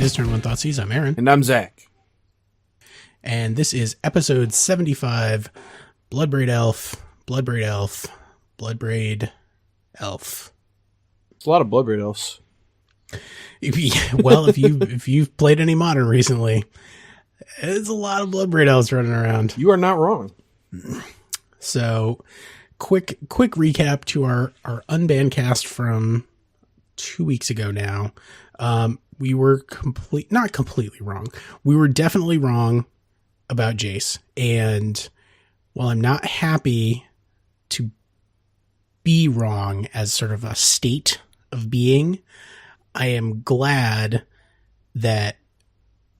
to His Turn One Thoughtseizes. I'm Ahren. And I'm Zach. And this is episode 75, Bloodbraid Elf, Bloodbraid Elf, Bloodbraid Elf. It's a lot of Bloodbraid Elves. Well, if you've played any Modern recently, it's a lot of Bloodbraid Elves running around. You are not wrong. So, quick recap to our unbanned cast from 2 weeks ago now. We were not completely wrong. We were definitely wrong about Jace. And while I'm not happy to be wrong as sort of a state of being, I am glad that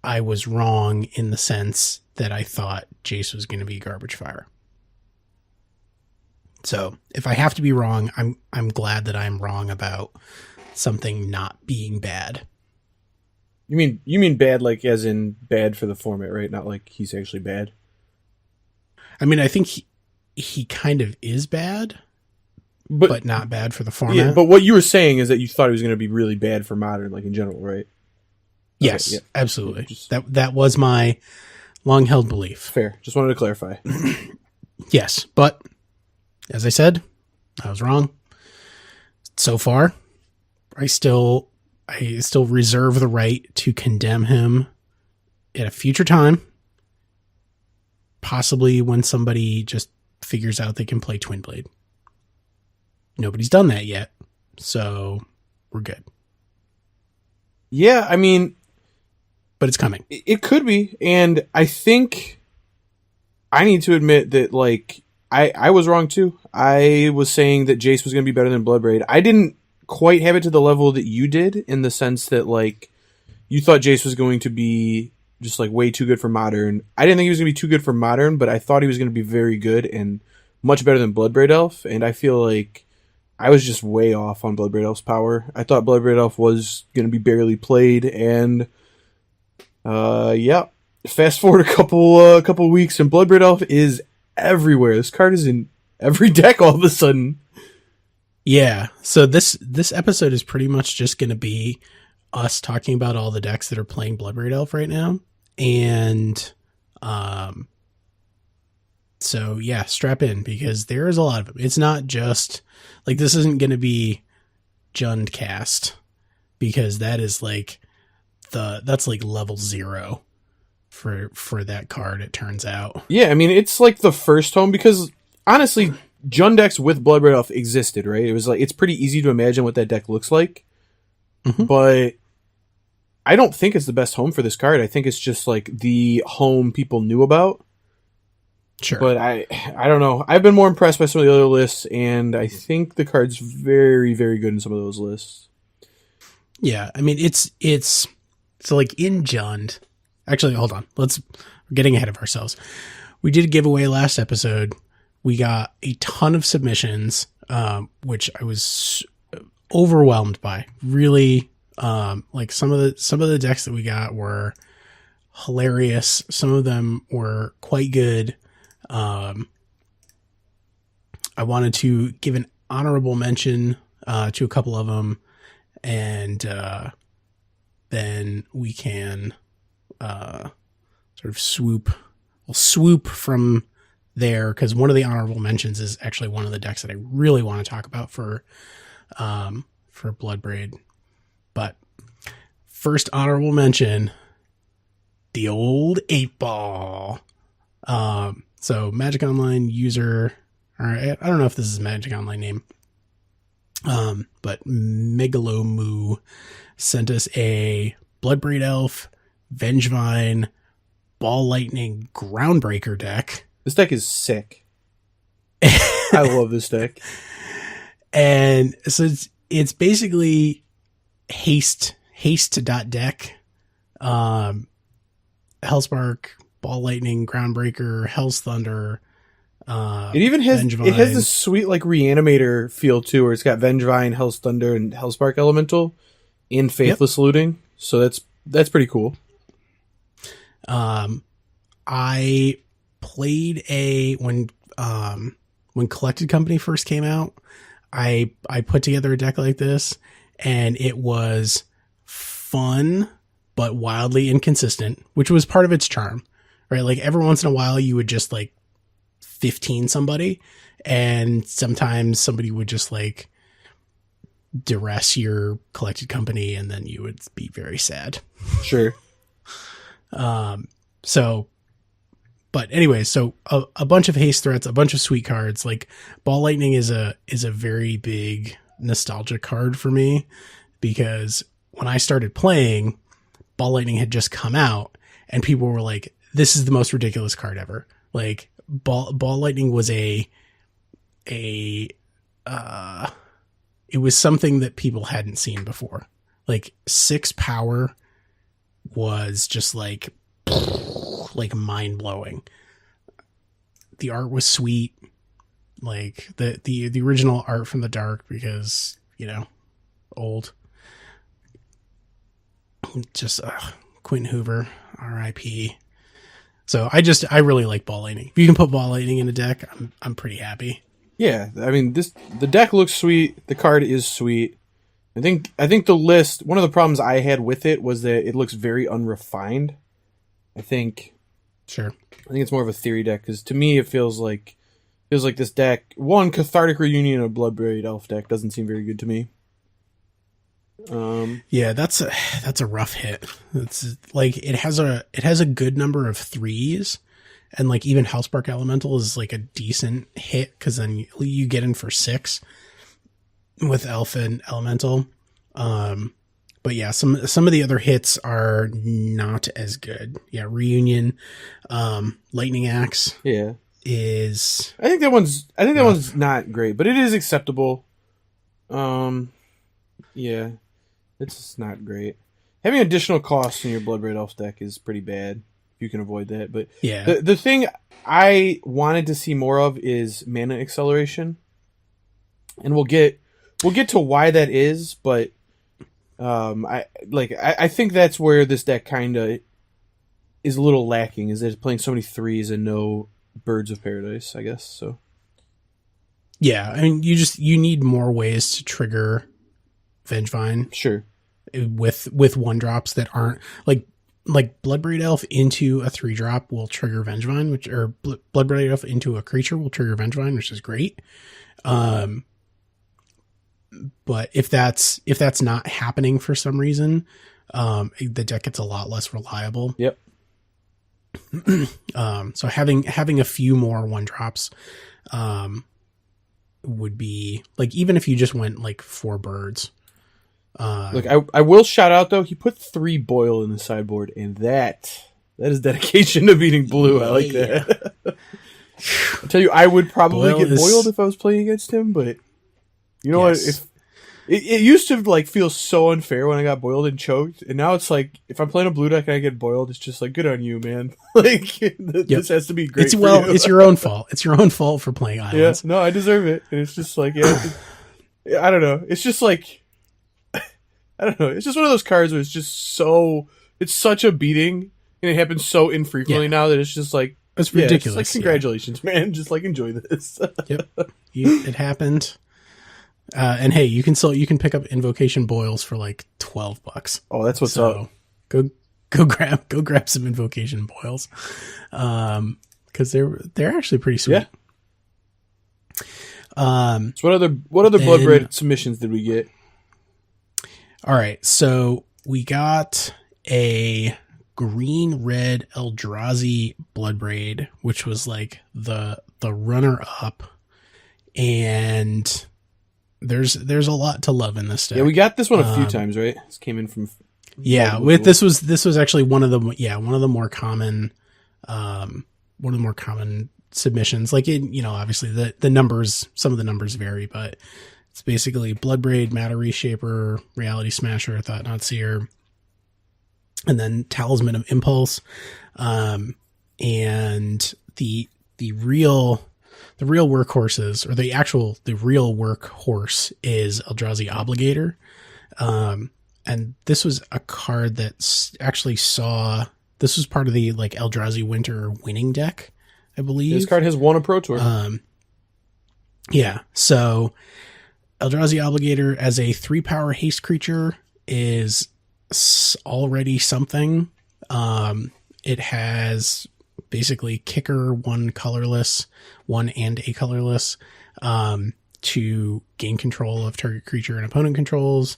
I was wrong in the sense that I thought Jace was going to be garbage fire. So if I have to be wrong, I'm glad that I'm wrong about something not being bad. You mean bad, like as in bad for the format, right? Not like he's actually bad. I mean, I think he kind of is bad, but not bad for the format. Yeah, but what you were saying is that you thought he was going to be really bad for Modern, like in general, right? Yes, okay, yeah. Absolutely. That was my long-held belief. Fair. Just wanted to clarify. Yes, but as I said, I was wrong. So far, I still reserve the right to condemn him at a future time. Possibly when somebody just figures out they can play Twin Blade. Nobody's done that yet, so we're good. Yeah, I mean, but it's coming. It could be, and I think I need to admit that, like, I was wrong too. I was saying that Jace was going to be better than Bloodbraid. I didn't quite have it to the level that you did, in the sense that, like, you thought Jace was going to be just, like, way too good for Modern. I didn't think he was going to be too good for Modern, but I thought he was going to be very good and much better than Bloodbraid Elf, and I feel like I was just way off on Bloodbraid Elf's power. I thought Bloodbraid Elf was going to be barely played, and yeah. Fast forward a couple weeks, and Bloodbraid Elf is everywhere. This card is in every deck all of a sudden. Yeah, so this episode is pretty much just going to be us talking about all the decks that are playing Bloodbraid Elf right now. And so yeah, strap in, because there is a lot of them. It's not just, like, this isn't going to be Jund cast, because that is like that's like level 0 for that card, it turns out. Yeah, I mean, it's like the first home, because honestly, Jund decks with Bloodbraid Elf existed, right? It was like, it's pretty easy to imagine what that deck looks like. Mm-hmm. But I don't think it's the best home for this card. I think it's just like the home people knew about. Sure. But I don't know. I've been more impressed by some of the other lists, and I think the card's very, very good in some of those lists. Yeah, I mean, it's so, like, in Jund. Actually, hold on. We're getting ahead of ourselves. We did a giveaway last episode. We got a ton of submissions, which I was overwhelmed by. Really, like, some of the decks that we got were hilarious. Some of them were quite good. I wanted to give an honorable mention to a couple of them, and then we can sort of swoop from there, because one of the honorable mentions is actually one of the decks that I really want to talk about for Bloodbraid. But first honorable mention, the old 8-ball. So Magic Online user, or I don't know if this is a Magic Online name, but Megalomoo sent us a Bloodbraid Elf, Vengevine, Ball Lightning, Groundbreaker deck. This deck is sick. I love this deck. And so it's basically haste deck. Hellspark, Ball Lightning, Groundbreaker, Hell's Thunder. It even has Vengevine. It has this sweet, like, Reanimator feel too, where it's got Vengevine, Hell's Thunder, and Hellspark Elemental in Faithless Looting. So that's pretty cool. I played when Collected Company first came out, I put together a deck like this, and it was fun but wildly inconsistent, which was part of its charm, right? Like every once in a while you would just like 15 somebody, and sometimes somebody would just like duress your collected company, and then you would be very sad. Sure. But anyway, so a bunch of haste threats, a bunch of sweet cards. Like Ball Lightning is a very big nostalgia card for me, because when I started playing, Ball Lightning had just come out and people were like, this is the most ridiculous card ever. Like Ball Lightning was it was something that people hadn't seen before. Like 6 power was just like mind blowing. The art was sweet. Like the original art from the dark, because, you know, old. Just Quentin Hoover, R.I.P. So I really like Ball Lightning. If you can put Ball Lightning in a deck, I'm pretty happy. Yeah, I mean, the deck looks sweet. The card is sweet. I think the list, one of the problems I had with it was that it looks very unrefined. I think it's more of a theory deck, because to me it feels like this deck, one Cathartic Reunion of Bloodbraid Elf deck doesn't seem very good to me. Yeah, that's a rough hit. It's like it has a good number of 3s, and like even Hellspark Elemental is like a decent hit, because then you get in for 6 with Elf and Elemental. But yeah, some of the other hits are not as good. Yeah, Reunion, Lightning Axe. Yeah, is I think that one's not great, but it is acceptable. Yeah, it's just not great. Having additional costs in your Bloodbraid Elf deck is pretty bad if you can avoid that. But yeah, the thing I wanted to see more of is mana acceleration, and we'll get to why that is, but I think that's where this deck kind of is a little lacking, is that it's playing so many 3s and no Birds of Paradise, I guess. So yeah, I mean, you need more ways to trigger Vengevine. Sure. With 1-drops that aren't like Bloodbraid Elf into a 3-drop will trigger Vengevine, or Bloodbraid Elf into a creature will trigger Vengevine, which is great. But if that's not happening for some reason, the deck gets a lot less reliable. Yep. So having a few more 1-drops, would be like, even if you just went like 4 birds. Look, I will shout out though, he put 3 Boil in the sideboard, and that is dedication to beating blue. I like that. I'll tell you, I would probably get boiled if I was playing against him, but you know what? If it used to like feel so unfair when I got boiled and choked, and now it's like if I'm playing a blue deck and I get boiled, it's just like, good on you, man. Like this has to be great. It's your own fault. It's your own fault for playing islands. Yeah, no, I deserve it. And it's just like, I don't know. It's just like, I don't know. It's just one of those cards where it's such a beating, and it happens so infrequently now that it's just like, it's ridiculous. It's like, congratulations, man. Just like enjoy this. Yep. It happened. And hey, you can pick up Invocation Boils for like $12. Oh, that's what's up. Go grab some Invocation Boils. Cause they're actually pretty sweet. Yeah. So what other Bloodbraid submissions did we get? All right. So we got a green-red Eldrazi Bloodbraid, which was like the runner-up, and there's a lot to love in this deck. Yeah, we got this one a few times, right? This came in from this was actually one of the more common submissions. Like, obviously the numbers, some of the numbers vary, but it's basically Bloodbraid, Matter Reshaper, Reality Smasher, Thought Not Seer, and then Talisman of Impulse. And the real workhorses, or the real workhorse is Eldrazi Obligator. And this was a card that actually this was part of the like Eldrazi Winter winning deck, I believe. This card has won a Pro Tour. Yeah. So Eldrazi Obligator as a 3-power haste creature is already something. It has basically kicker, one colorless, one and a colorless, to gain control of target creature and opponent controls.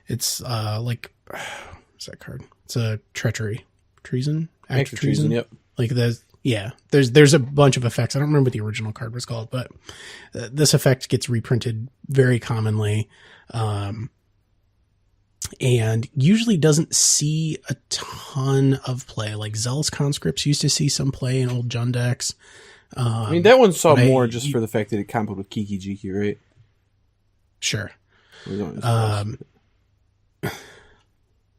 It's what's that card? It's a treachery, treason, act of treason. Yep. Like there's a bunch of effects. I don't remember what the original card was called, but this effect gets reprinted very commonly. And usually doesn't see a ton of play. Like Zealous Conscripts used to see some play in old Jund decks. I mean, that one saw more just for the fact that it comboed with Kiki Jiki, right? Sure.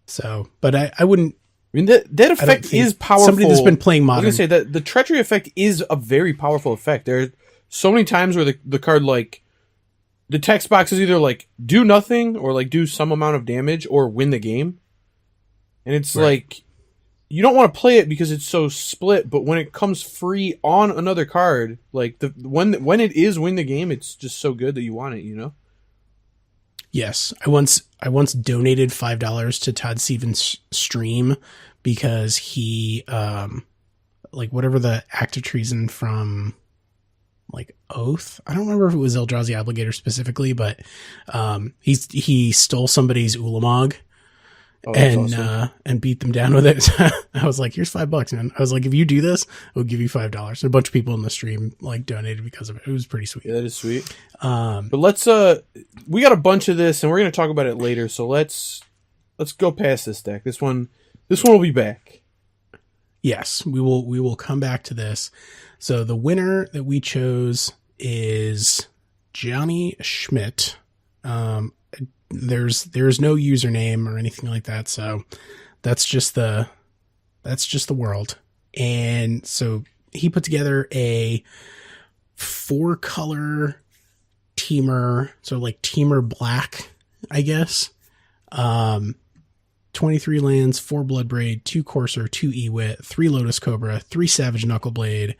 So, but I wouldn't. I mean, that effect is powerful. Somebody that's been playing Modern. I was going to say that the treachery effect is a very powerful effect. There are so many times where the card, like, the text box is either like do nothing or like do some amount of damage or win the game. And it's like, you don't want to play it because it's so split, but when it comes free on another card, like when it is win the game, it's just so good that you want it, you know? Yes. I once donated $5 to Thoughtseize stream because he, like whatever the act of treason from like Oath. I don't remember if it was Eldrazi Obligator specifically, but he stole somebody's Ulamog and beat them down with it. I was like, here's $5, man. I was like, if you do this, we'll give you $5. And a bunch of people in the stream like donated because of it. It was pretty sweet. Yeah, that is sweet. But let's we got a bunch of this and we're gonna talk about it later, so let's go past this deck. This one will be back. Yes, we will come back to this. So the winner that we chose is Johnny Schmidt. There's no username or anything like that, so that's just the world. And so he put together a 4-color teamer, so like teamer black, I guess. 23 lands, 4 Bloodbraid, 2 Courser, 2 Ewit, 3 Lotus Cobra, 3 Savage Knuckleblade,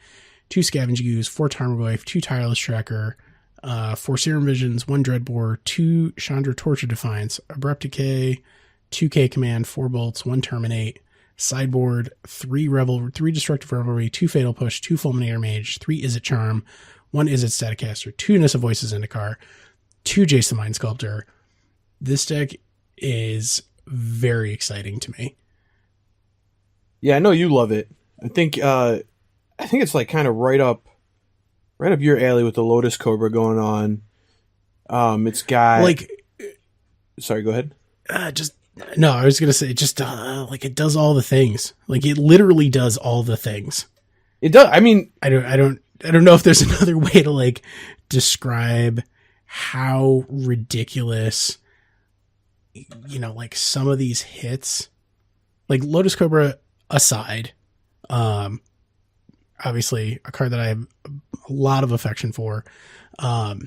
2 Scavenge Goose, 4 Tarmogoyf, 2 Tireless Tracker, 4 Serum Visions, 1 Dreadbore, 2 Chandra Torch of Defiance, Abrupt Decay, 2 K Command, 4 Bolts, 1 Terminate, sideboard, 3 Destructive Revelry, 2 Fatal Push, 2 Fulminator Mage, 3 Izzet Charm, 1 Izzet Staticaster, 2 Nissa Voices Zendikar, 2 Jace the Mind Sculptor. This deck is very exciting to me. Yeah, I know you love it. I think it's like kind of right up your alley with the Lotus Cobra going on. It's got like, sorry, go ahead. I was gonna say like it does all the things. Like it literally does all the things. It does. I mean, I don't know if there's another way to like describe how ridiculous, you know, like some of these hits, like Lotus Cobra aside, obviously a card that I have a lot of affection for, but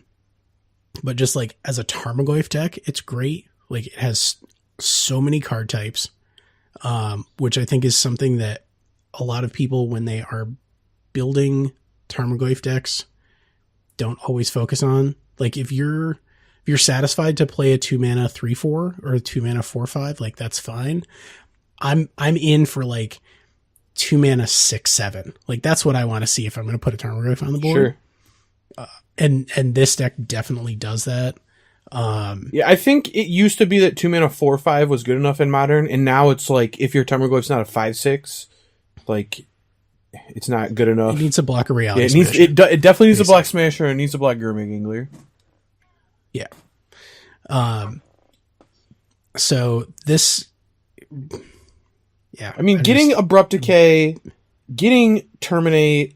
just like as a Tarmogoyf deck, it's great. Like it has so many card types, which I think is something that a lot of people, when they are building Tarmogoyf decks, don't always focus on. Like if you're satisfied to play a 2-mana 3/4 or a 2-mana 4/5, like that's fine. I'm in for like 2-mana 6/7. Like that's what I want to see if I'm going to put a Tarmogoyf on the board. Sure. And this deck definitely does that. Yeah, I think it used to be that 2-mana 4/5 was good enough in Modern, and now it's like if your Tarmogoyf's not a 5/6, like it's not good enough. It needs to block a reality. Yeah, it definitely needs to block Smasher and needs to block Gurmag Angler. Yeah. So this, yeah. I mean, getting Abrupt Decay, getting Terminate,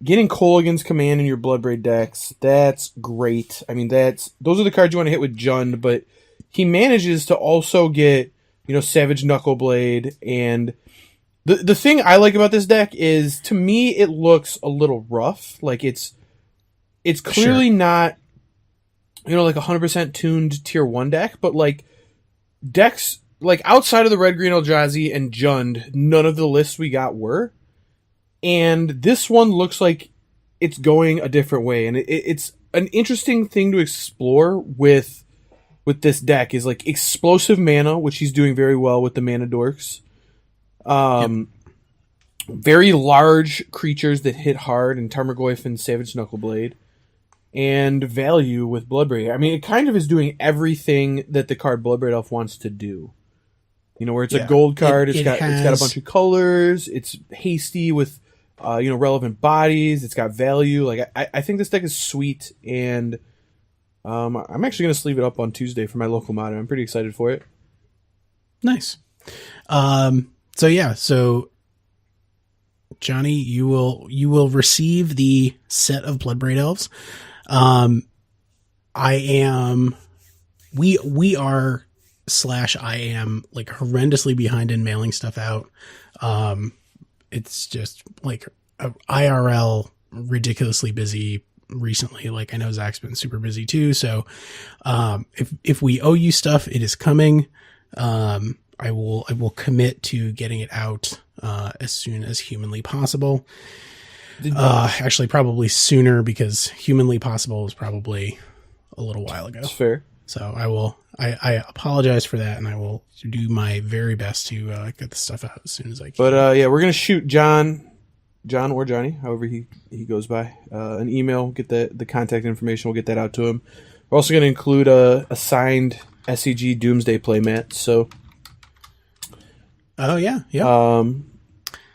getting Kolaghan's Command in your Bloodbraid decks, that's great. I mean, those are the cards you want to hit with Jund, but he manages to also get, you know, Savage Knuckleblade. And the thing I like about this deck is, to me, it looks a little rough. Like it's clearly not, you know, like 100% tuned tier 1 deck, but like decks, like outside of the Red Green Eldrazi and Jund, none of the lists we got were. And this one looks like it's going a different way. And it's an interesting thing to explore with with this deck is like explosive mana, which he's doing very well with the mana dorks. Very large creatures that hit hard in Tarmogoyf and Savage Knuckleblade. And value with Bloodbraid. I mean, it kind of is doing everything that the card Bloodbraid Elf wants to do. Where it's a gold card, it's got a bunch of colors, it's hasty with relevant bodies, it's got value. Like I think this deck is sweet, and I'm actually going to sleeve it up on Tuesday for my local modern. I'm pretty excited for it. Nice. So Johnny, you will receive the set of Bloodbraid Elves. We are I am like horrendously behind in mailing stuff out. It's just like IRL ridiculously busy recently. Like I know Zach's been super busy too. So, if we owe you stuff, it is coming. I will commit to getting it out, as soon as humanly possible. Actually probably sooner, because humanly possible was probably a little while ago. That's fair. So I apologize for that, and I will do my very best to get the stuff out as soon as I can. But we're gonna shoot John or Johnny, however he goes by, an email. Get the contact information. We'll get that out to him. We're also gonna include a signed SCG Doomsday playmat. So, oh yeah.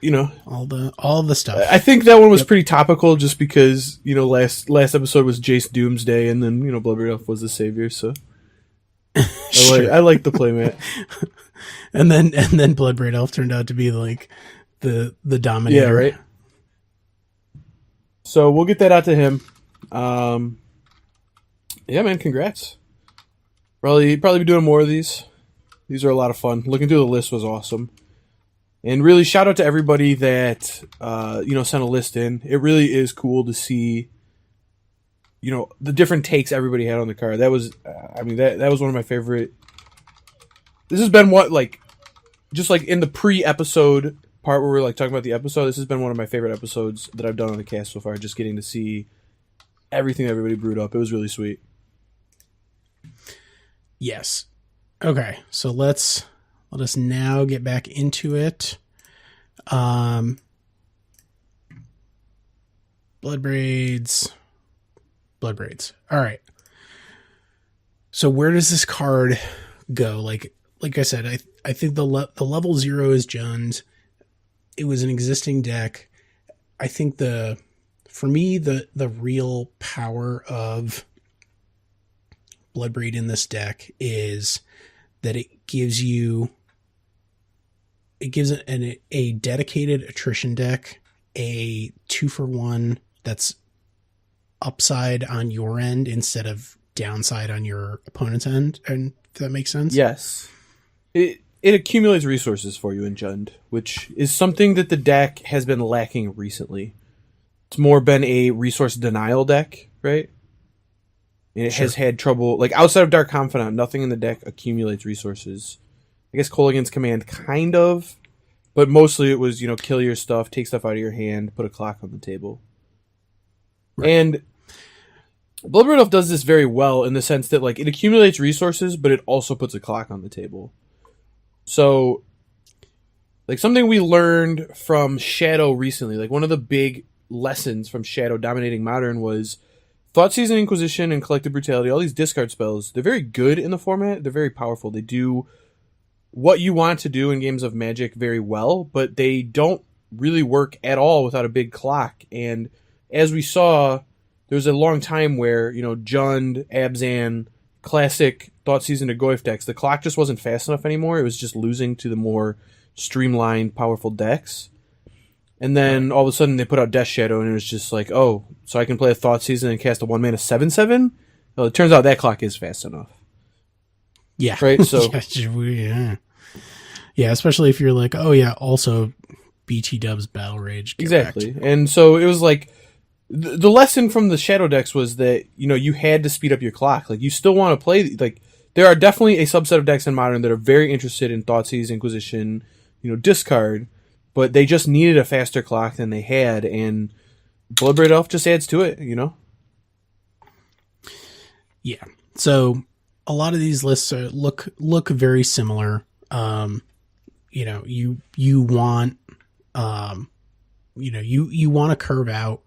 All the stuff. I think that one was pretty topical, just because last episode was Jace Doomsday, and then Bloodbraid Elf was the savior. So I like the playmat. and then Bloodbraid Elf turned out to be like the Dominaria. Yeah, right. So we'll get that out to him. Yeah, man, congrats. Probably be doing more of these. These are a lot of fun. Looking through the list was awesome. And really, shout out to everybody that sent a list in. It really is cool to see, the different takes everybody had on the card. That was, that was one of my favorite. This has been just like in the pre-episode part where we're like talking about the episode. This has been one of my favorite episodes that I've done on the cast so far. Just getting to see everything everybody brewed up. It was really sweet. Yes. Okay, so let us now get back into it. Bloodbraids. All right. So where does this card go? Like I said, I think the level 0 is Jund. It was an existing deck. I think for me the real power of Bloodbraid in this deck is that it gives a dedicated attrition deck a 2-for-1 that's upside on your end instead of downside on your opponent's end. And if that makes sense? Yes. It accumulates resources for you in Jund, which is something that the deck has been lacking recently. It's more been a resource denial deck, right? And it has had trouble, like outside of Dark Confidant, nothing in the deck accumulates resources. I guess Kolaghan's Command kind of, but mostly it was, kill your stuff, take stuff out of your hand, put a clock on the table. Right. And Bloodbraid Elf does this very well in the sense that it accumulates resources, but it also puts a clock on the table. So, something we learned from Shadow recently, one of the big lessons from Shadow dominating Modern was Thoughtseize and Inquisition and Collective Brutality, all these discard spells, they're very good in the format. They're very powerful. They do what you want to do in games of Magic very well, but they don't really work at all without a big clock. And as we saw, there was a long time where, Jund, Abzan, classic Thoughtseize and Goyf decks, the clock just wasn't fast enough anymore. It was just losing to the more streamlined, powerful decks. And then all of a sudden they put out Death Shadow, and it was just like, oh, so I can play a Thoughtseize and cast a 1-mana 7/7? Well, it turns out that clock is fast enough. Yeah. Right? So yeah, especially if you're like, oh yeah, also BT Dubs Battle Rage. Exactly. And so it was like the lesson from the Shadow decks was that, you had to speed up your clock. You still want to play, there are definitely a subset of decks in Modern that are very interested in Thoughtseize, Inquisition, discard, but they just needed a faster clock than they had, and Bloodbraid Elf just adds to it, Yeah. So a lot of these lists look very similar. You want, you want to curve out,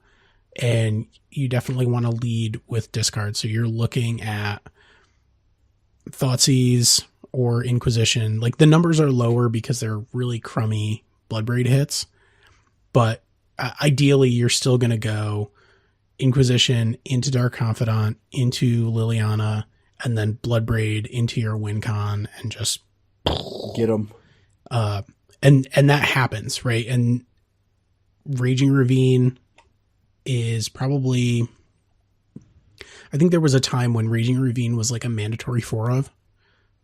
and you definitely want to lead with discard. So you're looking at Thoughtseize or Inquisition. Like, the numbers are lower because they're really crummy Bloodbraid hits, but ideally you're still going to go Inquisition into Dark Confidant, into Liliana, and then Bloodbraid into your win con and just get them. And that happens, right? And Raging Ravine is probably, I think there was a time when Raging Ravine was like a mandatory 4 of,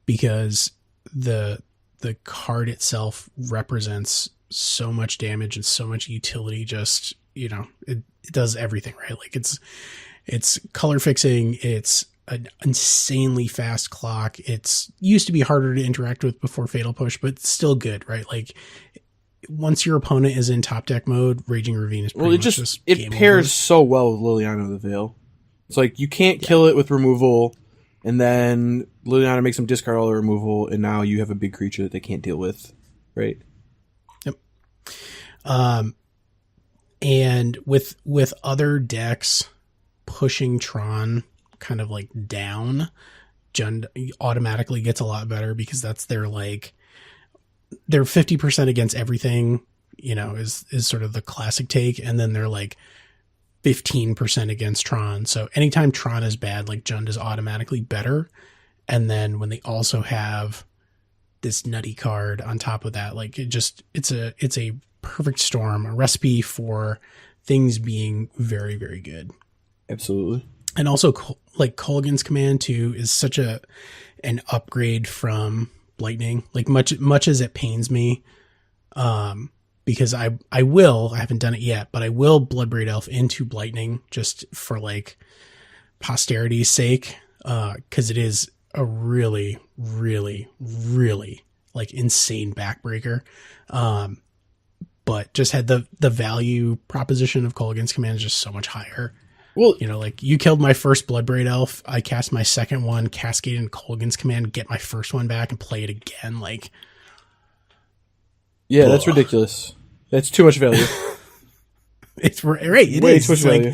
because the card itself represents so much damage and so much utility. Just, it does everything, right? Like, it's color fixing, it's an insanely fast clock. It's used to be harder to interact with before Fatal Push, but it's still good, right? Like, once your opponent is in top deck mode, Raging Ravine is pretty much just it pairs over. So well with Liliana of the Veil. It's like you can't kill it with removal, and then Liliana makes them discard all the removal, and now you have a big creature that they can't deal with, right? Yep. And with other decks pushing Tron kind of like down, Jund automatically gets a lot better, because that's their 50% against everything, is sort of the classic take. And then they're like 15% against Tron. So anytime Tron is bad, like, Jund is automatically better. And then when they also have this nutty card on top of that, like, it's a perfect storm, a recipe for things being very, very good. Absolutely. And also, like, Kolaghan's Command too is such an upgrade from Lightning. Like, much as it pains me, because I haven't done it yet, but I will Bloodbraid Elf into Lightning just for like posterity's sake, because it is a really, really, really like insane backbreaker. But just had the value proposition of Kolaghan's Command is just so much higher. Well, like, you killed my first Bloodbraid Elf, I cast my second one, cascade in Kolaghan's Command, get my first one back, and play it again. Like, yeah, that's ridiculous. That's too much value. It's right. It way is. Too much value.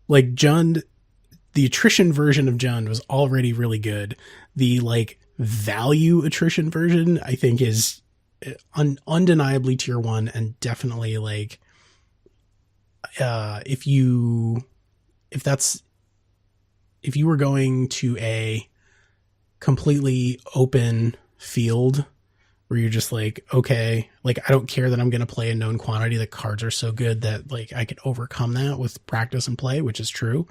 Like Jund, the attrition version of Jund was already really good. The like value attrition version, I think, is undeniably tier 1, and definitely like, if you were going to a completely open field where you're just like, okay, like, I don't care that I'm going to play a known quantity, the cards are so good that like I could overcome that with practice and play, which is true.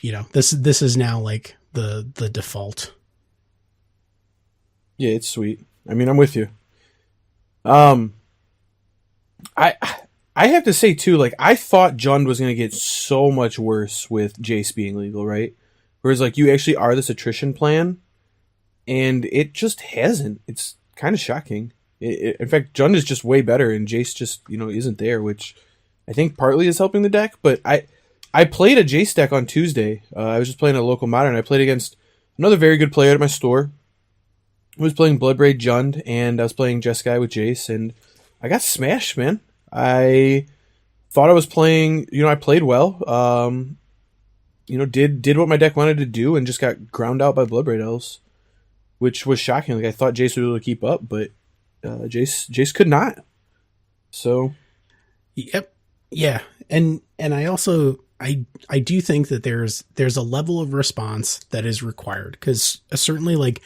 This is now like the default. Yeah, it's sweet. I mean, I'm with you. I have to say too, like, I thought Jund was going to get so much worse with Jace being legal, right? Whereas, like, you actually are this attrition plan, and it just hasn't. It's kind of shocking. In fact, Jund is just way better, and Jace just, isn't there, which I think partly is helping the deck. But I played a Jace deck on Tuesday. I was just playing a local Modern. I played against another very good player at my store. I was playing Bloodbraid Jund, and I was playing Jeskai with Jace, and I got smashed, man. I thought I was playing, I played well, did what my deck wanted to do, and just got ground out by Bloodbraid Elves, which was shocking. Like, I thought Jace would be able to keep up, but Jace could not. So, yep, yeah, and I also I do think that there's a level of response that is required, because certainly like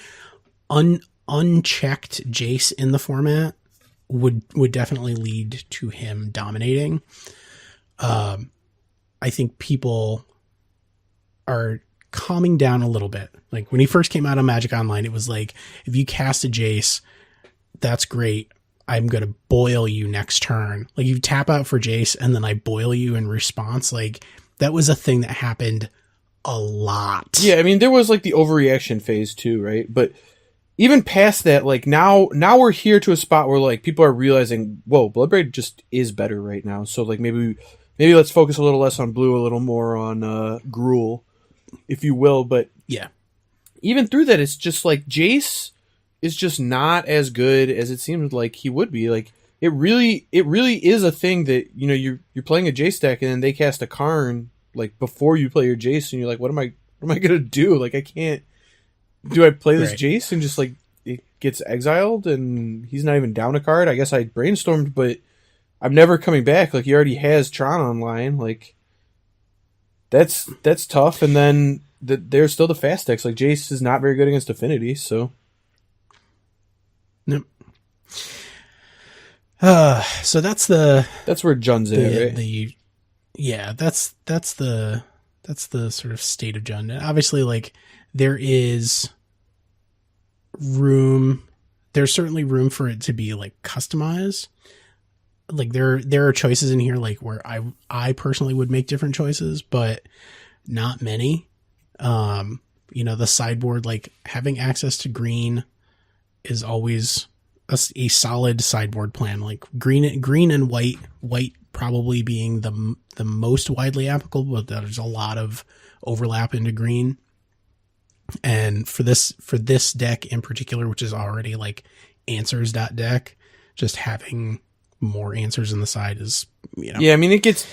unchecked Jace in the format would definitely lead to him dominating. I think people are calming down a little bit. Like, when he first came out on Magic Online, it was like, if you cast a Jace, that's great. I'm going to boil you next turn. Like, you tap out for Jace and then I boil you in response. Like, that was a thing that happened a lot. Yeah, I mean, there was like the overreaction phase too, right? But even past that, like, now we're here to a spot where like people are realizing, whoa, Bloodbraid just is better right now. So like maybe let's focus a little less on blue, a little more on Gruul. if you will. But yeah, even through that, it's just like Jace is just not as good as it seemed like he would be. Like it really is a thing that, you know, you're playing a Jace deck and then they cast a Karn like before you play your Jace, and you're like, what am I gonna do? Like, I can't. Do I play this Jace and just like it gets exiled and he's not even down a card? I guess I brainstormed, but I'm never coming back. Like, he already has Tron online. Like, that's tough. And then there's still the fast decks. Like, Jace is not very good against Affinity, so. Nope. So that's where Jund's in, right? That's the sort of state of Jund. Obviously, like, there's certainly room for it to be like customized. Like there are choices in here like where I personally would make different choices, but not many. You know, the sideboard, like having access to green is always a solid sideboard plan. Like green and white probably being the most widely applicable, but there's a lot of overlap into green. And for this deck in particular, which is already like answers deck, just having more answers on the side is, you know. Yeah, I mean, it gets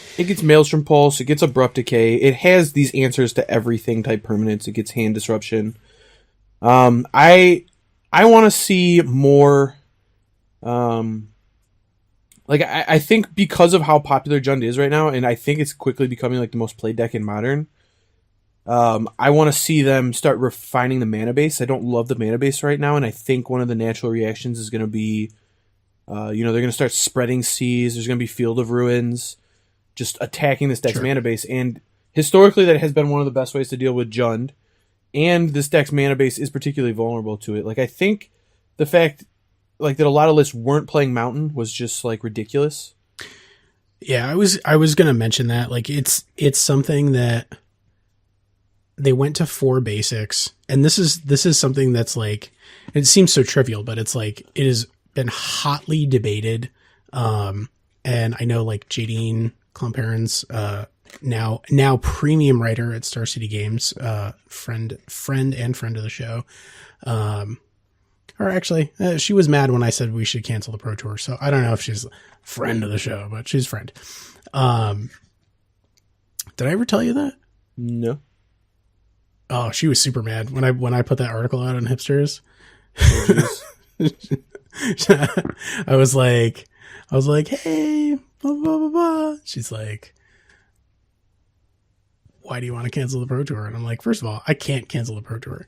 Maelstrom Pulse, it gets Abrupt Decay, it has these answers to everything type permanents, it gets Hand Disruption. I want to see more. Like I think because of how popular Jund is right now, and I think it's quickly becoming like the most played deck in Modern. I want to see them start refining the mana base. I don't love the mana base right now, and I think one of the natural reactions is going to be, they're going to start spreading seas. There's going to be Field of Ruins, just attacking this deck's mana base. And historically, that has been one of the best ways to deal with Jund. And this deck's mana base is particularly vulnerable to it. Like, I think the fact, like, that a lot of lists weren't playing Mountain was just like ridiculous. Yeah, I was going to mention that. Like, it's something that they went to 4 basics, and this is something that's like, it seems so trivial, but it's like, it has been hotly debated. And I know like Jadine Klumperens, now premium writer at Star City Games, friend of the show. Or actually, she was mad when I said we should cancel the Pro Tour. So I don't know if she's a friend of the show, but she's a friend. Did I ever tell you that? No. Oh, she was super mad when I put that article out on Hipsters. I was like, hey, blah, blah, blah, blah. She's like, why do you want to cancel the Pro Tour? And I'm like, first of all, I can't cancel the Pro Tour.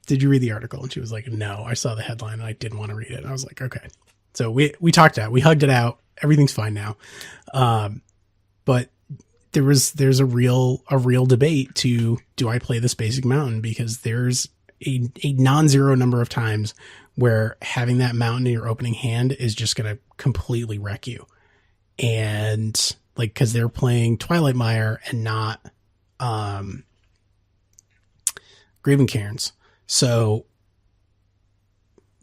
Did you read the article? And she was like, no, I saw the headline and I didn't want to read it. And I was like, okay. So we talked out, we hugged it out. Everything's fine now. But there's a real debate to, do I play this basic Mountain? Because there's a non-zero number of times where having that Mountain in your opening hand is just going to completely wreck you. And like, cause they're playing Twilight Mire and not, Graven Cairns. So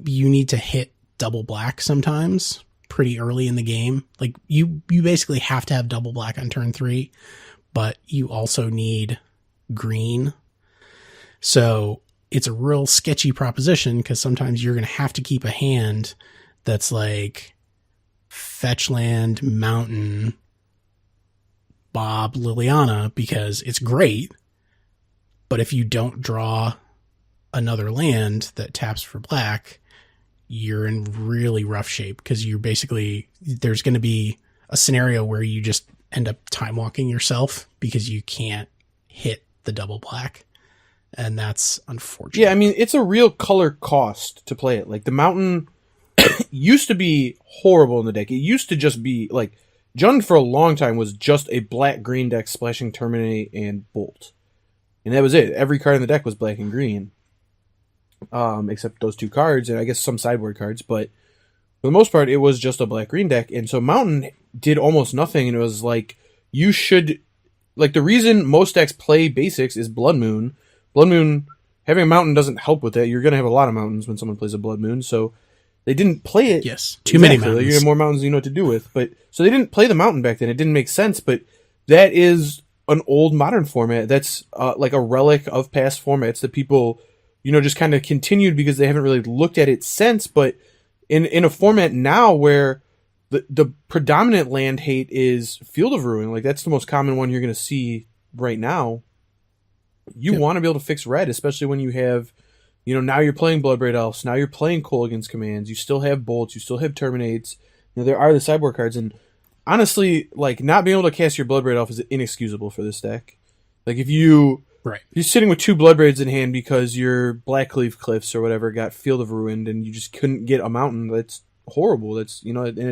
you need to hit double black sometimes pretty early in the game. Like you basically have to have double black on turn 3, but you also need green. So it's a real sketchy proposition because sometimes you're going to have to keep a hand that's like fetch land, Mountain, Bob, Liliana, because it's great. But if you don't draw another land that taps for black, you're in really rough shape because you're basically, there's going to be a scenario where you just end up time walking yourself because you can't hit the double black. And that's unfortunate. Yeah, I mean, it's a real color cost to play it. Like, the Mountain used to be horrible in the deck. It used to just be, like, Jund for a long time was just a black-green deck splashing Terminate and Bolt. And that was it. Every card in the deck was black and green. Except those 2 cards, and I guess some sideboard cards. But for the most part, it was just a black-green deck. And so Mountain did almost nothing, and it was like, you should... Like, the reason most decks play basics is Blood Moon. Blood Moon, having a Mountain doesn't help with that. You're going to have a lot of Mountains when someone plays a Blood Moon, so they didn't play it. Yes, too many Mountains. You're going to have more Mountains than you know what to do with. But so they didn't play the Mountain back then. It didn't make sense, but that is an old modern format that's like a relic of past formats that people, just kind of continued because they haven't really looked at it since. But in a format now where the predominant land hate is Field of Ruin, like that's the most common one you're going to see right now. You want to be able to fix red, especially when you have, now you're playing Bloodbraid Elves, now you're playing Kolaghan's Commands, you still have Bolts, you still have Terminates, there are the sideboard cards, and honestly, like, not being able to cast your Bloodbraid Elf is inexcusable for this deck. Like, if you're sitting with 2 Bloodbraids in hand because your Blackleaf Cliffs or whatever got Field of Ruined and you just couldn't get a mountain, that's horrible. That's, and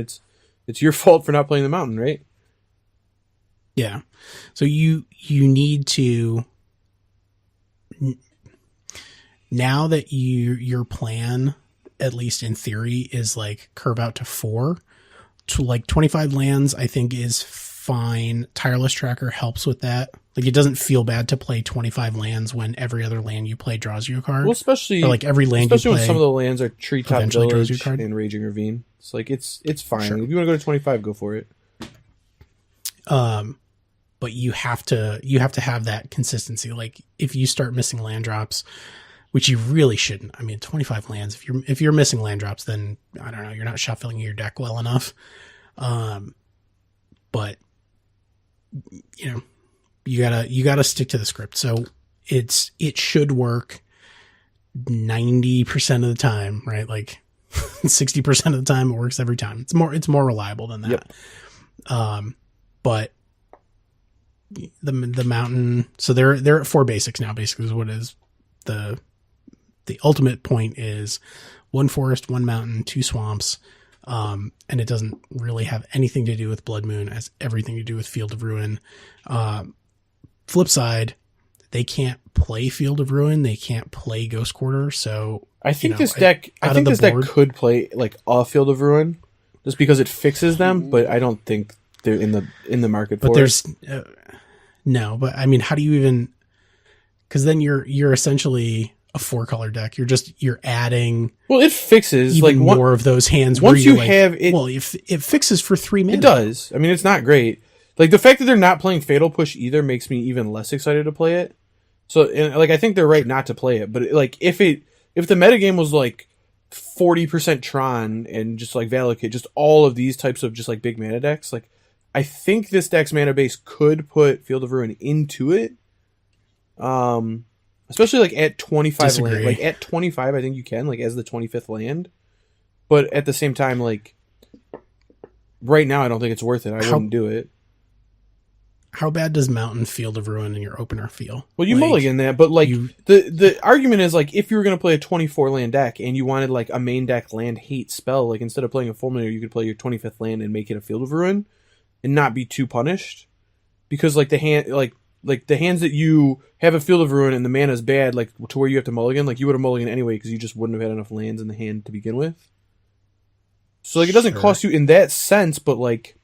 it's your fault for not playing the mountain, right? Yeah. So you need to, now that your plan, at least in theory, is like curve out to 4, to like 25 lands, I think is fine. Tireless Tracker helps with that. Like, it doesn't feel bad to play 25 lands when every other land you play draws you a card. Well, especially, or like every land especially you play, when some of the lands are Treetop Village card. and Raging Ravine. It's like, it's fine. Sure. If you want to go to 25, go for it. But you have to have that consistency. Like, if you start missing land drops, which you really shouldn't. I mean, 25 lands. If you're missing land drops, then I don't know. You're not shuffling your deck well enough. But you gotta stick to the script. So it should work 90% of the time, right? Like 60% of the time it works every time. It's more reliable than that. Yep. But the mountain. So they're at 4 basics now. Basically, is what is the ultimate point is 1 forest, 1 mountain, 2 swamps. And it doesn't really have anything to do with Blood Moon. It has everything to do with Field of Ruin. Flip side, they can't play Field of Ruin. They can't play Ghost Quarter. So I think this deck could play like a Field of Ruin just because it fixes them, but I don't think they're in the market for it. But there's no, but I mean, how do you even, because then you're essentially a 4-color deck. You're adding. Well, it fixes even like more of those hands. Once you have it, well, if it fixes for 3 minutes, it does. I mean, it's not great. Like, the fact that they're not playing Fatal Push either makes me even less excited to play it. So, and like, I think they're right not to play it. But like, if the metagame was like 40% Tron and just like Valakut, just all of these types of just like big mana decks, like, I think this deck's mana base could put Field of Ruin into it. Especially like at 25 land. Like at 25, I think you can, like, as the 25th land. But at the same time, like, right now, I don't think it's worth it. I wouldn't do it. How bad does Mountain Field of Ruin in your opener feel? Well, you mulligan that, but like the argument is, like, if you were going to play a 24 land deck and you wanted like a main deck land hate spell, like, instead of playing a Fulminator, you could play your 25th land and make it a Field of Ruin and not be too punished. Because like the hands that you have a Field of Ruin and the mana is bad, like, to where you have to mulligan, like, you would have mulligan anyway because you just wouldn't have had enough lands in the hand to begin with. So like, it doesn't cost you in that sense, but like,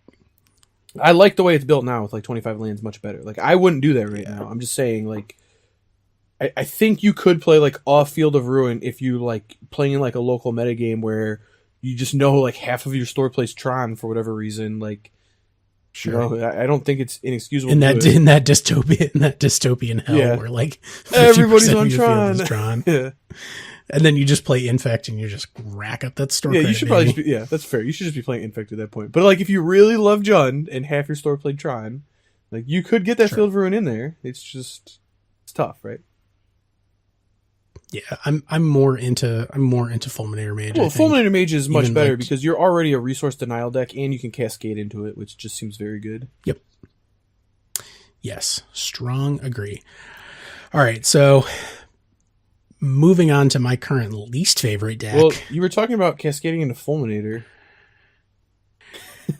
I like the way it's built now with like 25 lands much better. Like, I wouldn't do that right now. I'm just saying, like, I think you could play like a Field of Ruin if you like playing in like a local metagame where you just know like half of your store plays Tron for whatever reason. Like, I don't think it's inexcusable in that dystopian hell where like everybody's on Tron. Yeah. And then you just play Infect and you just rack up that store. Yeah, you should probably that's fair. You should just be playing Infect at that point. But like, if you really love Jund and half your store played Tron, like, you could get that Field of Ruin in there. It's tough, right? Yeah, I'm more into Fulminator Mage. Well, Fulminator Mage is much better because you're already a resource denial deck and you can cascade into it, which just seems very good. Yep. Yes, strong agree. All right, so moving on to my current least favorite deck. Well, you were talking about cascading into Fulminator.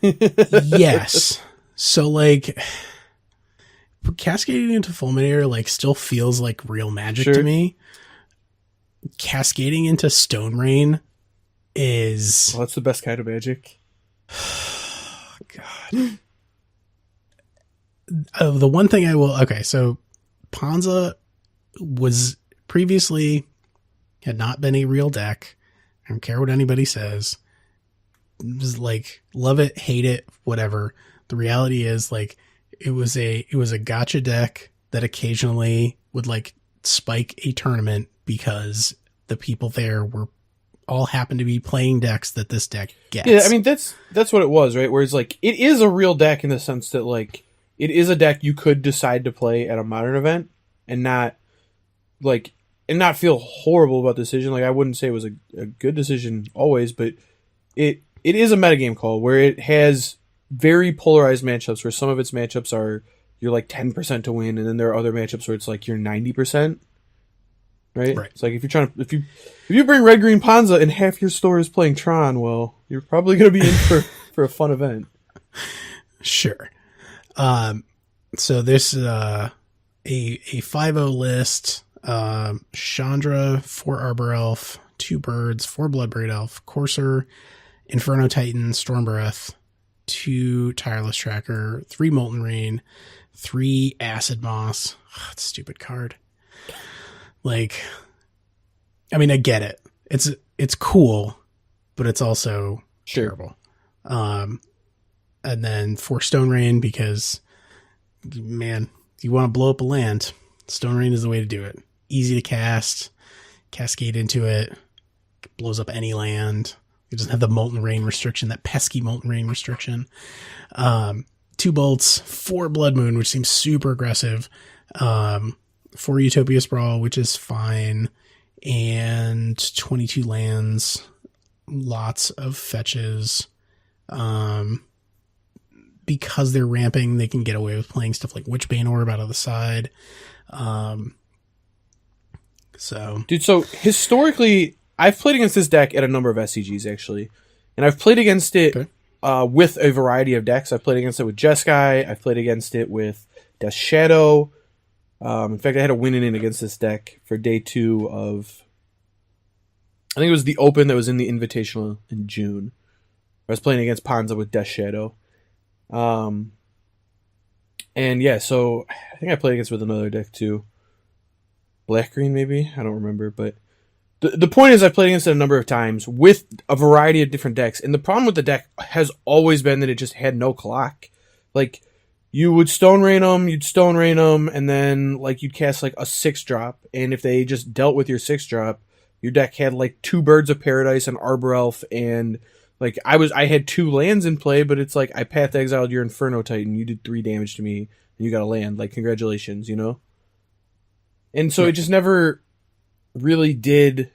Yes. So like, cascading into Fulminator like still feels like real Magic to me. Cascading into Stone Rain is... Well, that's the best kind of Magic. God. The one thing I will... Okay, so Ponza was previously had not been a real deck. I don't care what anybody says. Just like, love it, hate it, whatever. The reality is, like, It was a gotcha deck that occasionally would like spike a tournament because the people there were all happened to be playing decks that this deck gets. Yeah, I mean that's what it was, right? Whereas like it is a real deck in the sense that like it is a deck you could decide to play at a modern event and not feel horrible about the decision. Like I wouldn't say it was a good decision always, but it is a metagame call where it has very polarized matchups where some of its matchups are you're like 10% to win, and then there are other matchups where it's like you're 90%. Right? It's like if you bring red green Panza and half your store is playing Tron, well, you're probably gonna be in for a fun event. Sure. So this a 5-0 list. Chandra, 4 Arbor Elf, 2 Birds, 4 Bloodbraid Elf, Courser, Inferno Titan, Stormbreath, 2 Tireless Tracker, 3 Molten Rain, 3 Acid Moss. Oh, stupid card. Like, I mean, I get it. It's cool, but it's also terrible. And then 4 Stone Rain because, man, you want to blow up a land. Stone Rain is the way to do it. Easy to cast, cascade into it, blows up any land. It doesn't have the Molten Rain restriction, that pesky Molten Rain restriction. 2 Bolts, 4 Blood Moon, which seems super aggressive. 4 Utopia Sprawl, which is fine. And 22 lands, lots of fetches. Because they're ramping, they can get away with playing stuff like Witchbane Orb out of the side. So historically, I've played against this deck at a number of SCGs actually, and I've played against it with a variety of decks. I've played against it with Jeskai. I've played against it with Death Shadow. In fact, I had a win-in against this deck for day 2 of, I think it was the Open that was in the Invitational in June. I was playing against Panza with Death Shadow. And yeah, so I think I played against with another deck too. Black green maybe? I don't remember, but the point is I played against it a number of times with a variety of different decks, and the problem with the deck has always been that it just had no clock. Like, you would Stone Rain them, and then like you'd cast like a 6-drop, and if they just dealt with your 6-drop, your deck had like 2 Birds of Paradise, an Arbor Elf, and like I had 2 lands in play, but it's like I Path Exiled your Inferno Titan, you did 3 damage to me, and you got a land. Like, congratulations, you know? And so it just never really did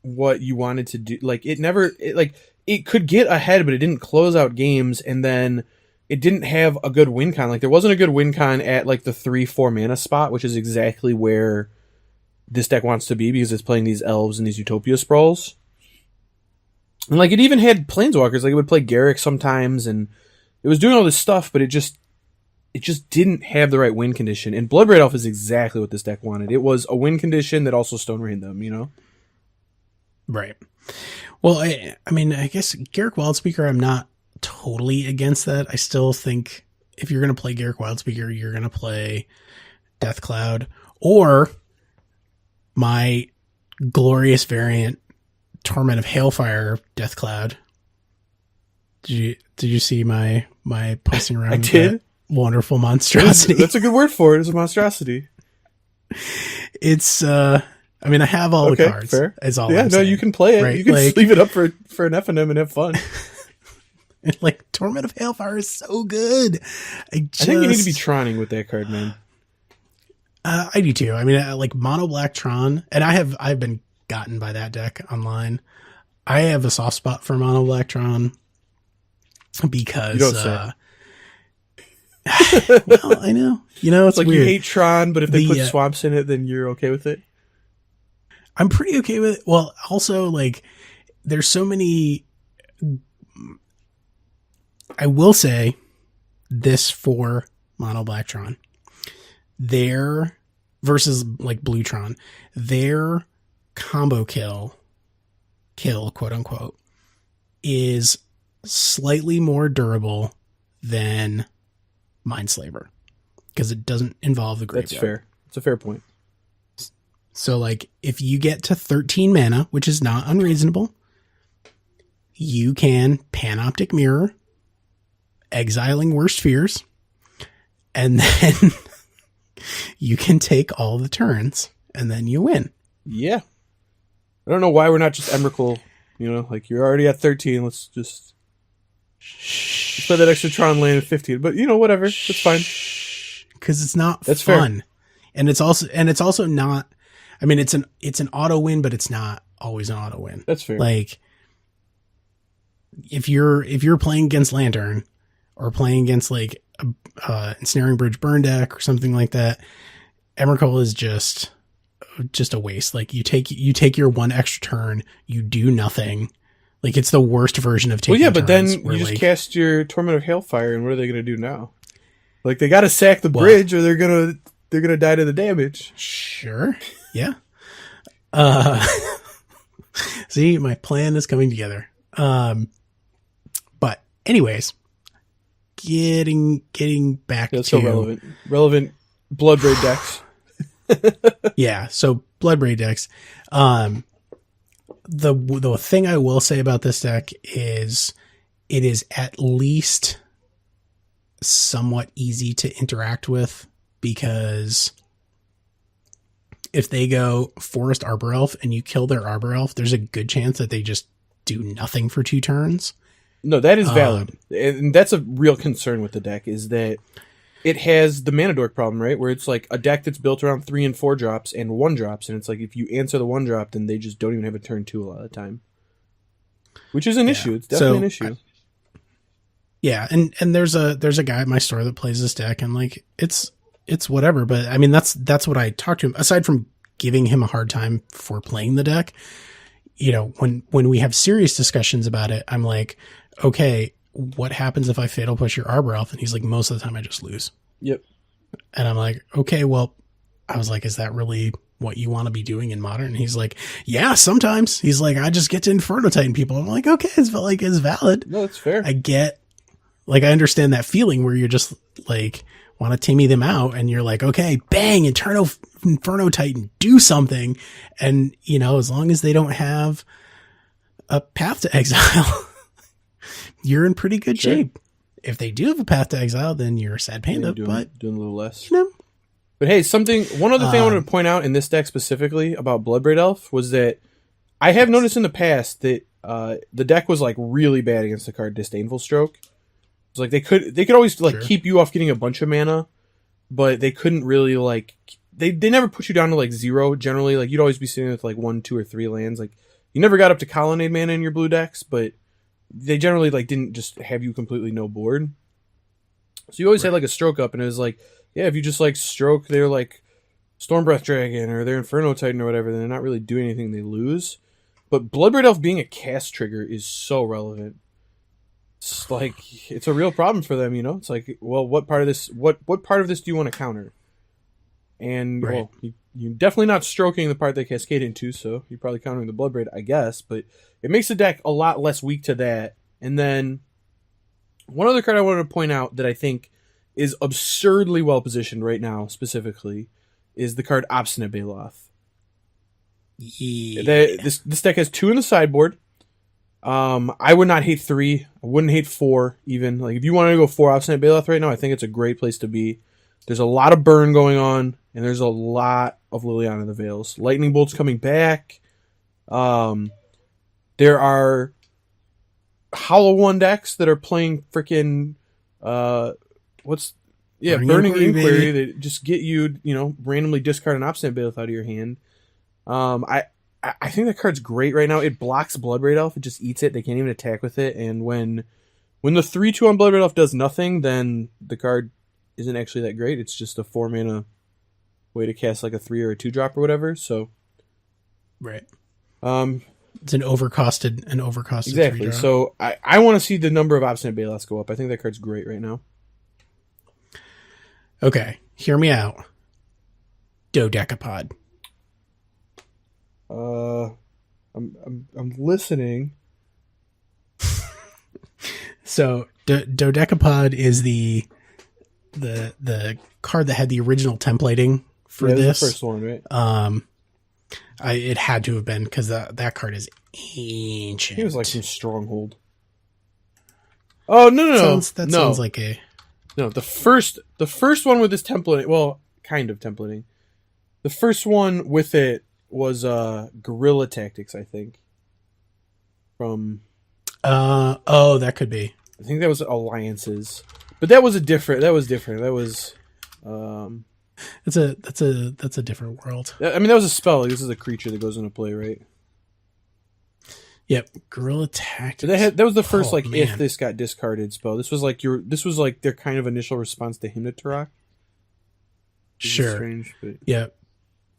what you wanted to do. Like, it could get ahead, but it didn't close out games, and then it didn't have a good win con. Like, there wasn't a good win con at like the 3-4 mana spot, which is exactly where this deck wants to be because it's playing these Elves and these Utopia Sprawls. And like, it even had Planeswalkers. Like, it would play Garruk sometimes, and it was doing all this stuff, but it just didn't have the right win condition. And Bloodbraid Elf is exactly what this deck wanted. It was a win condition that also Stone Rained them, you know? Right. Well, I mean, I guess Garruk Wildspeaker, I'm not totally against that. I still think if you're going to play Garruk Wildspeaker, you're going to play Death Cloud or my glorious variant, Torment of Hailfire Death Cloud. Did you see my posting around? I did. Wonderful monstrosity. That's a good word for it. It's a monstrosity. It's I mean, I have all the cards. Fair. Is all yeah, I'm no, saying, you can play it. right? You can like, leave it up for an FNM and have fun. Like, Torment of Hailfire is so good. I think you need to be Troning with that card, man. I do too. I mean, I like Mono Black Tron, and I've been gotten by that deck online. I have a soft spot for Mono Black Tron because you don't say. Well, I know. You know, it's like weird. You hate Tron, but if they put swamps in it, then you're okay with it? I'm pretty okay with it. Well, also, like, there's so many... I will say this for Mono Blacktron. Their, versus, like, Bluetron, their combo kill, quote unquote, is slightly more durable than Mindslaver because it doesn't involve the graveyard. That's fair. It's a fair point. So, like, if you get to 13 mana, which is not unreasonable, you can Panoptic Mirror, exiling Worst Fears, and then you can take all the turns, and then you win. Yeah. I don't know why we're not just Emrakul. You know, like you're already at 13. Let's just play that extra Tron land at 15. But you know, whatever. It's fine. Because it's not That's fun. Fair. And it's also not. I mean, it's an auto win, but it's not always an auto win. That's fair. Like if you're playing against Lantern or playing against like a Ensnaring Bridge burn deck or something like that, Emrakul is just a waste. Like you take your one extra turn, you do nothing. Like it's the worst version of taking. Well, yeah, but then turns you just cast your Torment of Hailfire, and what are they going to do now? Like they got to sack the bridge, or they're gonna die to the damage. Sure. Yeah. See, my plan is coming together. But anyways, getting back That's to so relevant Bloodbraid decks. Yeah, so Bloodbraid decks. The thing I will say about this deck is it is at least somewhat easy to interact with, because if they go Forest Arbor Elf and you kill their Arbor Elf, there's a good chance that they just do nothing for 2 turns. No, that is valid. And that's a real concern with the deck, is that it has the mana dork problem, right? Where it's like a deck that's built around 3 and 4 drops and 1 drops, and it's like if you answer the 1 drop, then they just don't even have a turn 2 a lot of the time. Which is an issue. It's definitely an issue. Yeah, and there's a guy at my store that plays this deck, and like it's whatever, but I mean that's what I talk to him. Aside from giving him a hard time for playing the deck, you know, when we have serious discussions about it, I'm like, okay, what happens if I fatal push your Arbor Elf? And he's like, most of the time I just lose. Yep. And I'm like, okay, well, I was like, is that really what you want to be doing in Modern? And he's like, yeah, sometimes. He's like, I just get to Inferno Titan people. I'm like, okay, it's valid. No, it's fair. I understand that feeling where you're just like, want to Timmy them out, and you're like, okay, bang, Inferno Titan, do something. And, you know, as long as they don't have a Path to Exile, you're in pretty good shape. If they do have a Path to Exile, then you're a sad panda, doing a little less. You know. But hey, one other thing I wanted to point out in this deck specifically about Bloodbraid Elf was that I have noticed in the past that the deck was like really bad against the card Disdainful Stroke. It's like they could always like keep you off getting a bunch of mana, but they couldn't really like they never put you down to like 0 generally. Like you'd always be sitting with like 1, 2, or 3 lands. Like you never got up to Colonnade mana in your blue decks, but they generally like didn't just have you completely no board. So you always had like a stroke up, and it was like, yeah, if you just like stroke their like Stormbreath Dragon or their Inferno Titan or whatever, then they're not really doing anything, they lose. But Bloodbraid Elf being a cast trigger is so relevant. It's like it's a real problem for them, you know? It's like, well, what part of this do you want to counter? And well, you're definitely not stroking the part they cascade into, so you're probably countering the Bloodbraid, I guess, but it makes the deck a lot less weak to that. And then one other card I wanted to point out that I think is absurdly well positioned right now, specifically, is the card Obstinate Baloth. Yeah. This deck has 2 in the sideboard. I would not hate 3. I wouldn't hate 4 even. Like if you wanted to go 4 Obstinate Baloth right now, I think it's a great place to be. There's a lot of burn going on, and there's a lot of Liliana the Veils. Lightning Bolt's coming back. There are Hollow One decks that are playing freaking Burning Inquiry that just get you, you know, randomly discard an Obstinate Baloth out of your hand. I think that card's great right now. It blocks Bloodbraid Elf. It just eats it. They can't even attack with it. And when the 3/2 on Bloodbraid Elf does nothing, then the card isn't actually that great. It's just a 4 mana way to cast like a 3 or a 2 drop or whatever. So, right. It's an overcosted exactly. 3-drop. So I want to see the number of Obstinate Baloths go up. I think that card's great right now. Okay, hear me out. Dodecapod. I'm listening. So Dodecapod is the card that had the original templating for this. The first one, right? It had to have been, because that card is ancient. It was like some Stronghold. Oh no! Sounds like a. No, the first one with this templating, well, kind of templating. The first one with it was Guerrilla Tactics, I think. From that could be. I think that was Alliances. But that was different. That was that's a different world. I mean, that was a spell. Like, this is a creature that goes into play, right? Yep, Guerrilla Tactics. That was the first man. if this got discarded spell. This was like their kind of initial response to Hymn to Turok. Sure. Strange, but... Yep.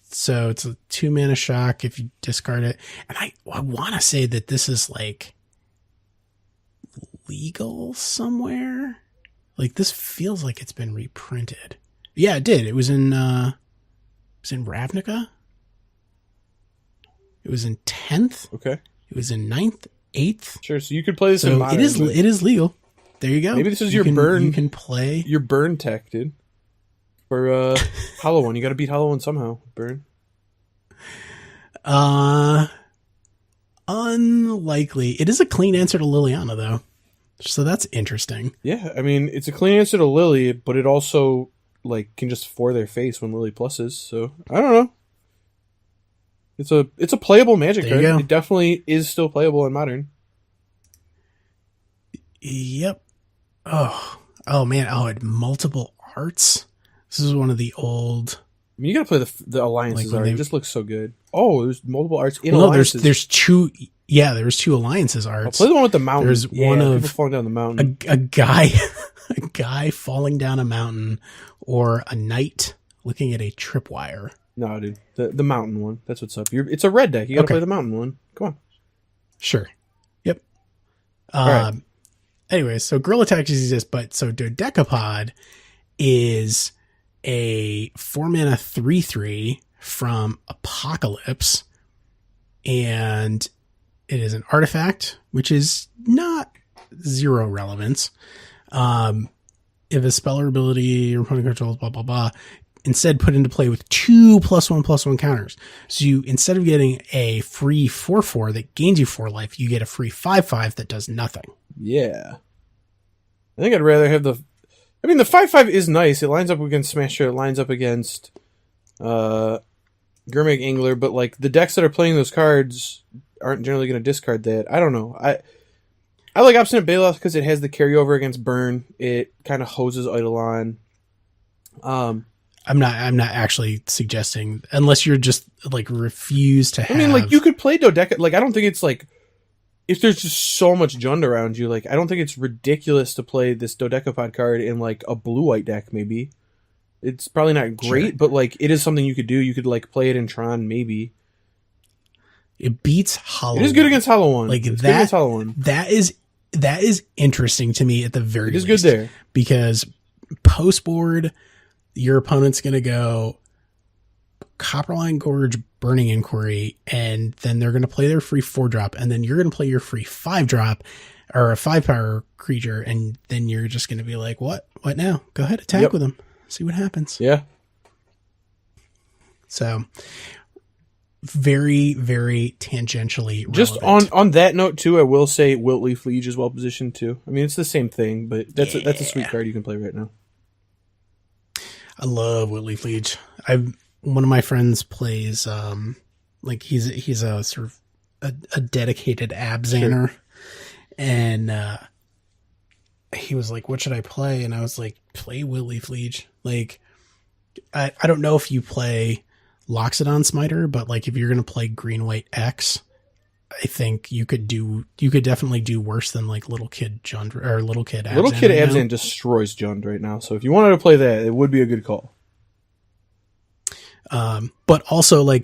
So it's a 2-mana shock if you discard it. And I want to say that this is like legal somewhere. Like this feels like it's been reprinted. Yeah, it did. It was in Ravnica. It was in 10th. Okay. It was in 9th, 8th. Sure, so you could play this in Modern. It is legal. There you go. Maybe this is your burn. You can play your burn tech, dude. For Hollow One. You got to beat Hollow One somehow. Burn. Unlikely. It is a clean answer to Liliana, though. So that's interesting. Yeah, I mean, it's a clean answer to Lily, but it also can just for their face when Lily pluses. So I don't know. It's a playable Magic card. It definitely is still playable in Modern. Yep. Oh man. Oh, it had multiple arts. This is one of the old. I mean, you gotta play the Alliances art. It just looks so good. Oh, there's multiple arts in Alliances. There's two. Yeah, there's 2 Alliances arts. I'll play the one with the mountain. There's one of people falling down the mountain. A guy falling down a mountain, or a knight looking at a tripwire. No, dude, the mountain one. That's what's up. It's a red deck. You gotta play the mountain one. Come on. Sure. Yep. All right. Anyways, so Guerrilla Tactics exists, but so Dodecapod is a 4-mana 3/3 from Apocalypse, and it is an artifact, which is not 0 relevance. If a spell or ability your opponent controls, blah blah blah, instead put into play with 2 +1/+1 counters. So you, instead of getting a free 4/4 that gains you 4 life, you get a free 5/5 that does nothing. Yeah. I think I'd rather have the 5/5 is nice. It lines up against Smasher. It lines up against Gurmag Angler, but the decks that are playing those cards aren't generally going to discard that. I don't know. I like Obstinate Baloth because it has the carryover against Burn. It kind of hoses Eidolon. I'm not actually suggesting, unless you're just refuse to have. I mean, you could play Dodeca. I don't think it's if there's just so much Jund around you. I don't think it's ridiculous to play this Dodecapod card in a blue-white deck. Maybe it's probably not great, but it is something you could do. You could play it in Tron, maybe. It beats Hollow. It is good against Hollow One. It's good against Hollow One. That is interesting to me at the very least. It is good there because post board, your opponent's going to go Copperline Gorge, Burning Inquiry, and then they're going to play their free 4-drop, and then you're going to play your free 5-drop or a 5-power creature, and then you're just going to be like, what now? Go ahead, attack with them. See what happens. Yeah. So very, very tangentially relevant. Just on that note too, I will say Wiltleaf Liege is well positioned too. I mean, it's the same thing, but that's a sweet card you can play right now. I love Wiltleaf Liege. One of my friends plays he's a sort of a dedicated Abzanner, sure. And he was like, "What should I play?" And I was like, "Play Wiltleaf Liege." I don't know if you play Loxodon Smiter, but if you're gonna play Green White X, I think you could definitely do worse than Little Kid Jund or Little Kid Abzan. Little Kid Abzan destroys Jund right now, so if you wanted to play that, it would be a good call. But also a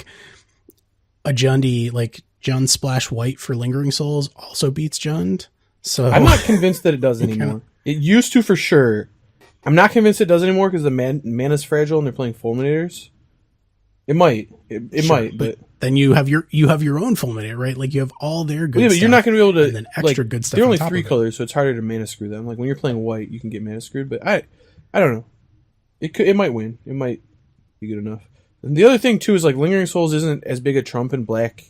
Jundy, Jund Splash White for Lingering Souls also beats Jund. So I'm not convinced that it does anymore. It used to for sure. I'm not convinced it does anymore because the mana's fragile and they're playing Fulminators. It might. It sure, might, but then you have your own Fulminator, right? You have all their good stuff. But you're not going to be able to, and then extra good stuff. They're only 3 colors, so it's harder to mana screw them. When you're playing white, you can get mana screwed, but I don't know. It might win. It might be good enough. And the other thing too is Lingering Souls isn't as big a trump in black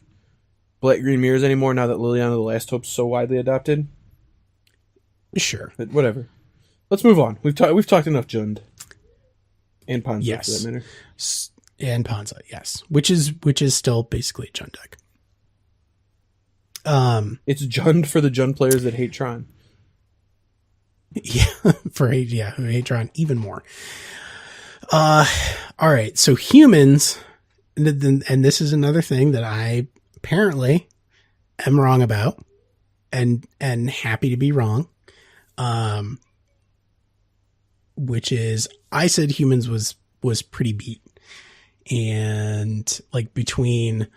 green mirrors anymore now that Liliana the Last Hope's so widely adopted. Sure. But whatever. Let's move on. We've talked enough Jund and Panza Yes. for that matter. And Panza, yes. Which is still basically a Jund deck. It's Jund for the Jund players that hate Tron. Yeah, who hate Tron even more. All right, so humans, and this is another thing that I apparently am wrong about, and happy to be wrong. Which is, I said humans was pretty beat, and like between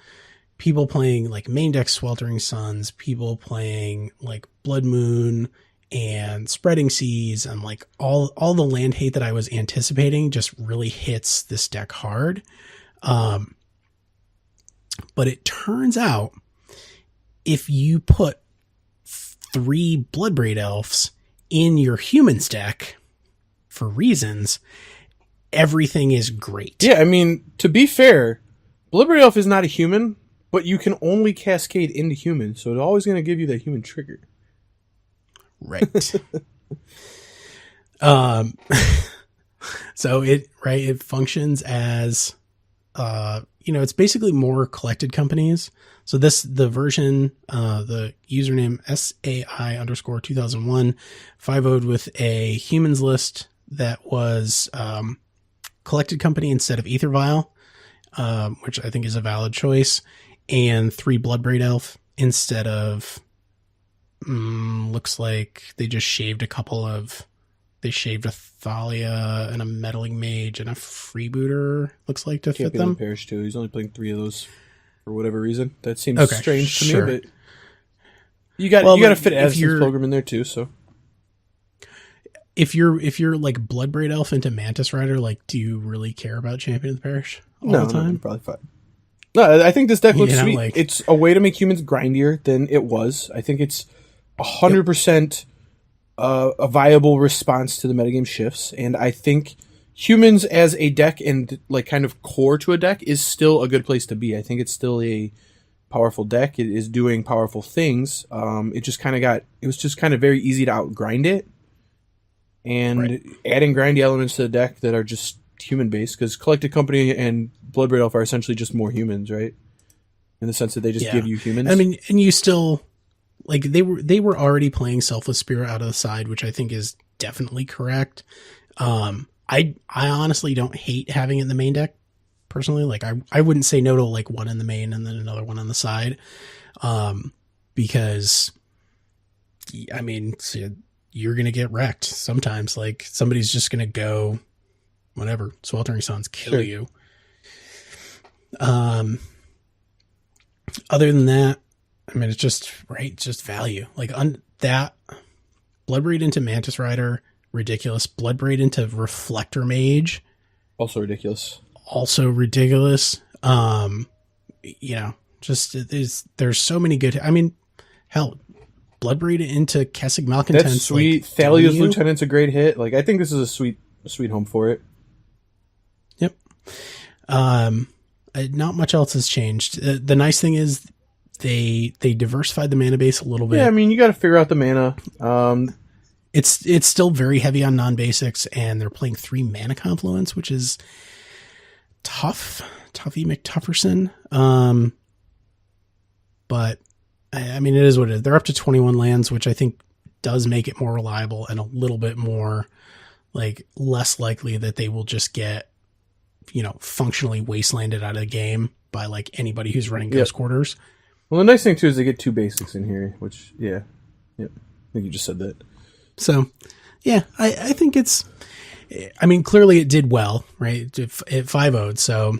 people playing like main deck Sweltering Suns, people playing like Blood Moon and Spreading Seas, and like all the land hate that I was anticipating just really hits this deck hard. But it turns out if you put 3 Bloodbraid Elves in your humans deck for reasons, everything is great. Yeah, I mean, to be fair, Bloodbraid Elf is not a human, but you can only cascade into human, so it's always going to give you that human trigger. Right. So it functions as, it's basically more collected companies. So the version, the username SAI_2001 5-0'd with a humans list that was, collected company instead of Aether Vial, which I think is a valid choice, and 3 Bloodbraid Elf instead of, looks like they just shaved they shaved a Thalia and a Meddling Mage and a Freebooter, looks like, to fit them. Parish too. He's only playing 3 of those for whatever reason. That seems strange to me, but you got to fit Ascen's Pilgrim in there too, so. If you're like Bloodbraid Elf into Mantis Rider, like, do you really care about Champion of the Parish all the time? No, probably fine. No, I think this deck looks sweet. Like, it's a way to make humans grindier than it was. I think it's 100% a viable response to the metagame shifts, and I think humans as a deck and like kind of core to a deck is still a good place to be. I think it's still a powerful deck. It is doing powerful things. It was just kind of very easy to outgrind it. And adding grindy elements to the deck that are just human-based, because Collected Company and Bloodbraid Elf are essentially just more humans, right? In the sense that they just give you humans. I mean, and you still, like, they were already playing Selfless Spirit out of the side, which I think is definitely correct. I honestly don't hate having it in the main deck, personally. Like, I wouldn't say no to, like, one in the main and then another one on the side. Because, I mean, you're going to get wrecked sometimes. Like, somebody's just going to go, whatever, Sweltering Suns, kill you. Other than that, I mean, it's just, just value. Like, that Bloodbraid into Mantis Rider, ridiculous. Bloodbraid into Reflector Mage, also ridiculous. Just, there's so many good, I mean, hell, Bloodbraid into Kessig Malcontents. That's sweet. Like, Thalia's Lieutenant's a great hit. Like, I think this is a sweet home for it. Yep. Not much else has changed. The nice thing is they diversified the mana base a little bit. Yeah, I mean, you got to figure out the mana. It's still very heavy on non-basics, and they're playing 3 Mana Confluence, which is toughy McTufferson. But I mean, it is what it is. They're up to 21 lands, which I think does make it more reliable and a little bit more, like, less likely that they will just get, functionally wastelanded out of the game by, like, anybody who's running Ghost Quarters. Well, the nice thing too is they get 2 basics in here, which, I think you just said that. So, yeah, I think it's, I mean, clearly it did well, right? It 5-0'd, so.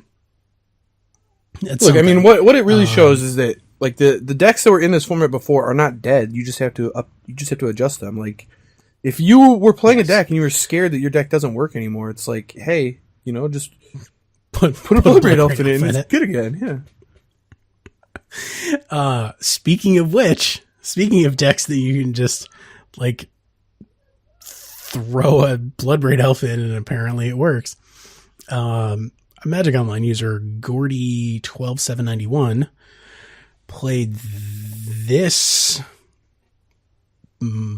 Look, something. I mean, what it really shows is that, like, the decks that were in this format before are not dead. You just have to adjust them. Like, if you were playing a deck and you were scared that your deck doesn't work anymore, it's like, hey, just put a Bloodbraid Elf in it and it's good again. Yeah. Speaking of decks that you can just, like, throw a Bloodbraid Elf in and apparently it works. A Magic Online user, Gordy12791, played this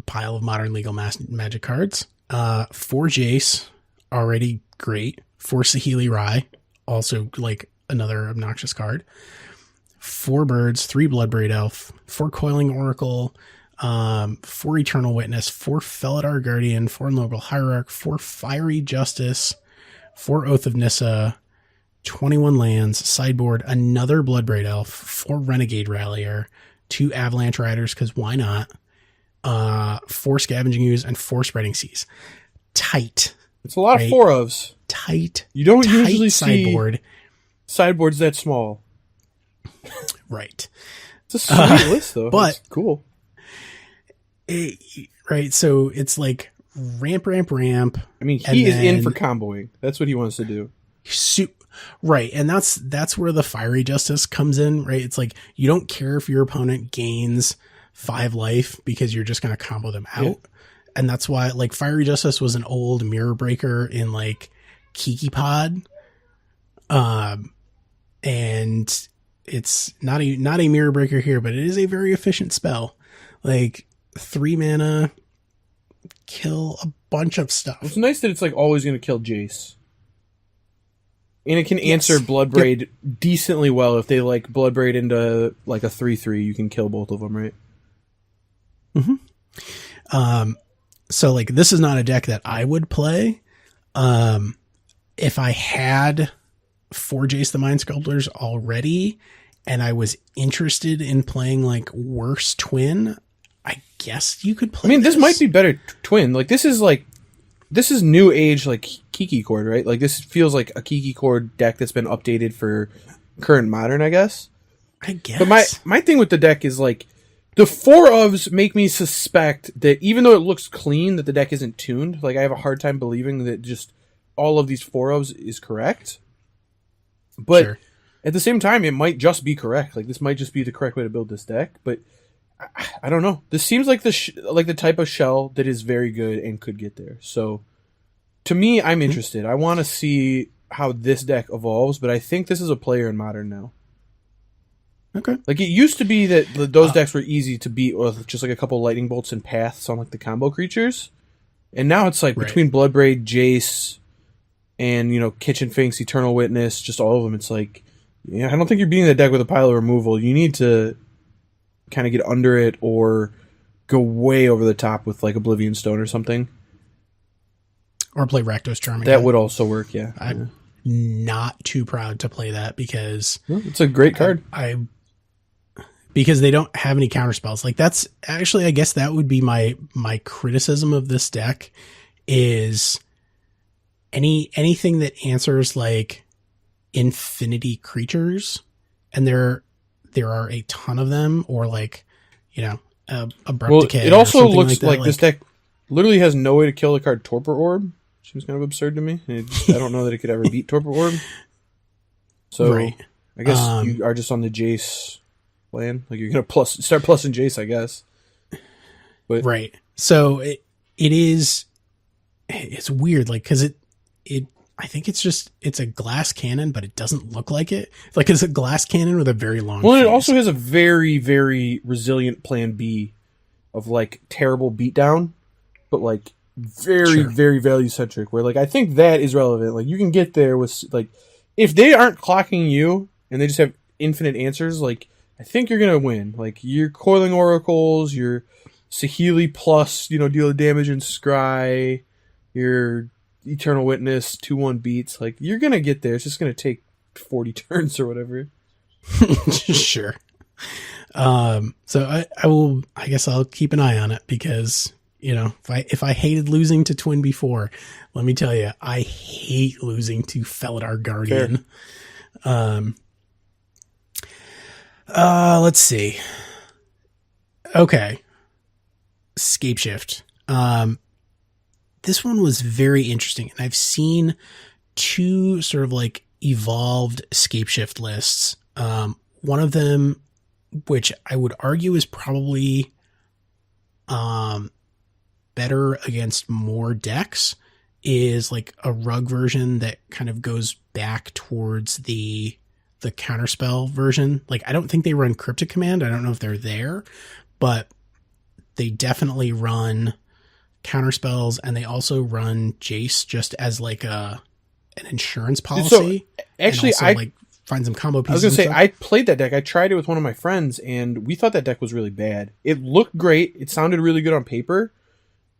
pile of modern legal magic cards. 4 Jace, already great. 4 Saheeli Rai, also like another obnoxious card. 4 birds, 3 Bloodbraid Elf, 4 Coiling Oracle, 4 Eternal Witness, 4 Felidar Guardian, 4 Noble Hierarch, 4 Fiery Justice, 4 Oath of Nissa, 21 lands, sideboard, another Bloodbraid Elf, 4 Renegade Rallier, 2 Avalanche Riders, because why not? 4 Scavenging Ooze, and 4 Spreading Seas. Tight. It's a lot of 4 ofs. Tight. You don't tight usually sideboard. see sideboards that small. Right. It's a sweet list, though. But it's cool. Right. So it's like ramp. I mean, he is in for comboing. That's what he wants to do. Right. And that's where the Fiery Justice comes in, right? It's like, you don't care if your opponent gains 5 life because you're just going to combo them out. Yeah. And that's why, like, Fiery Justice was an old mirror breaker in, like, Kiki Pod. And it's not a mirror breaker here, but it is a very efficient spell. Like, 3 mana, kill a bunch of stuff. It's nice that it's, like, always going to kill Jace. And it can answer Bloodbraid decently well. If they, like, Bloodbraid into, like, a 3/3, you can kill both of them, right? Mm-hmm. So, like, this is not a deck that I would play. If I had 4 Jace the Mind Sculptors already, and I was interested in playing, like, worse twin, I guess you could play this might be better twin. Like, this is new age, like, Kiki Chord, right? Like, this feels like a Kiki Chord deck that's been updated for current Modern, I guess. But my thing with the deck is, like, the 4 ofs make me suspect that even though it looks clean, that the deck isn't tuned. Like, I have a hard time believing that just all of these 4 ofs is correct. But at the same time, it might just be correct. Like, this might just be the correct way to build this deck. But I don't know. This seems like the type of shell that is very good and could get there. So, to me, I'm interested. I want to see how this deck evolves, but I think this is a player in Modern now. Okay. Like, it used to be that those decks were easy to beat with just like a couple lightning bolts and paths on like the combo creatures. And now it's like between Bloodbraid, Jace, and, you know, Kitchen Finks, Eternal Witness, just all of them, it's like, I don't think you're beating the deck with a pile of removal. You need to kind of get under it or go way over the top with like Oblivion Stone or something. Or play Rakdos Charm. That would also work, yeah. I'm not too proud to play that because it's a great card. Because they don't have any counterspells. Like, that's actually, I guess that would be my criticism of this deck is anything that answers like infinity creatures, and there are a ton of them, or like, you know, abrupt decay. It also looks like this deck literally has no way to kill the card Torpor Orb. Seems kind of absurd to me. I don't know that it could ever beat Torpor Orb. So I guess you are just on the Jace plan. Like, you're gonna start plussing Jace, I guess. But right. So it's weird, like, because it I think it's a glass cannon, but it doesn't look like it. Like, it's a glass cannon with a very long fuse. It also has a very, very resilient plan B of, like, terrible beatdown, but, like, very, very value centric, where, like, I think that is relevant. Like, you can get there with, like, if they aren't clocking you and they just have infinite answers, like, I think you're going to win. Like, your Coiling Oracles, your Saheeli plus, you know, deal damage and scry, your Eternal Witness, 2/1 beats. Like, you're going to get there. It's just going to take 40 turns or whatever. Sure. So I guess I'll keep an eye on it because, you know, if I hated losing to Twin before, let me tell you, I hate losing to Felidar Guardian. Fair. Let's see. Okay. Scapeshift. This one was very interesting, and I've seen 2 sort of like evolved Scapeshift lists. One of them, which I would argue is probably better against more decks, is like a rug version that kind of goes back towards the counterspell version. Like, I don't think they run Cryptic Command. I don't know if they're there, but they definitely run counter spells, and they also run Jace just as like an insurance policy. So actually, and also, find some combo pieces. I was gonna say I played that deck. I tried it with one of my friends, and we thought that deck was really bad. It looked great. It sounded really good on paper.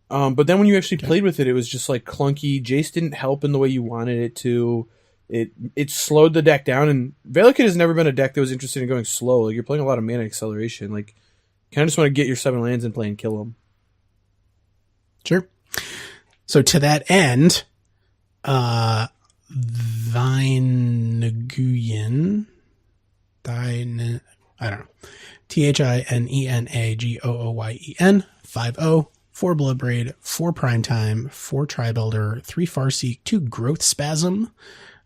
But then when you actually played with it, it was just like clunky. Jace didn't help in the way you wanted it to. It slowed the deck down, and Valakut has never been a deck that was interested in going slow. Like, you're playing a lot of mana acceleration. Like, you kind of just want to get your 7 lands in play and kill them. Sure. So to that end, Thinenagoyen, I don't know, Thinenagoyen 5/0. 4 Bloodbraid, 4 Primetime, 4 Tri-Builder, 3 Farseek, 2 Growth Spasm.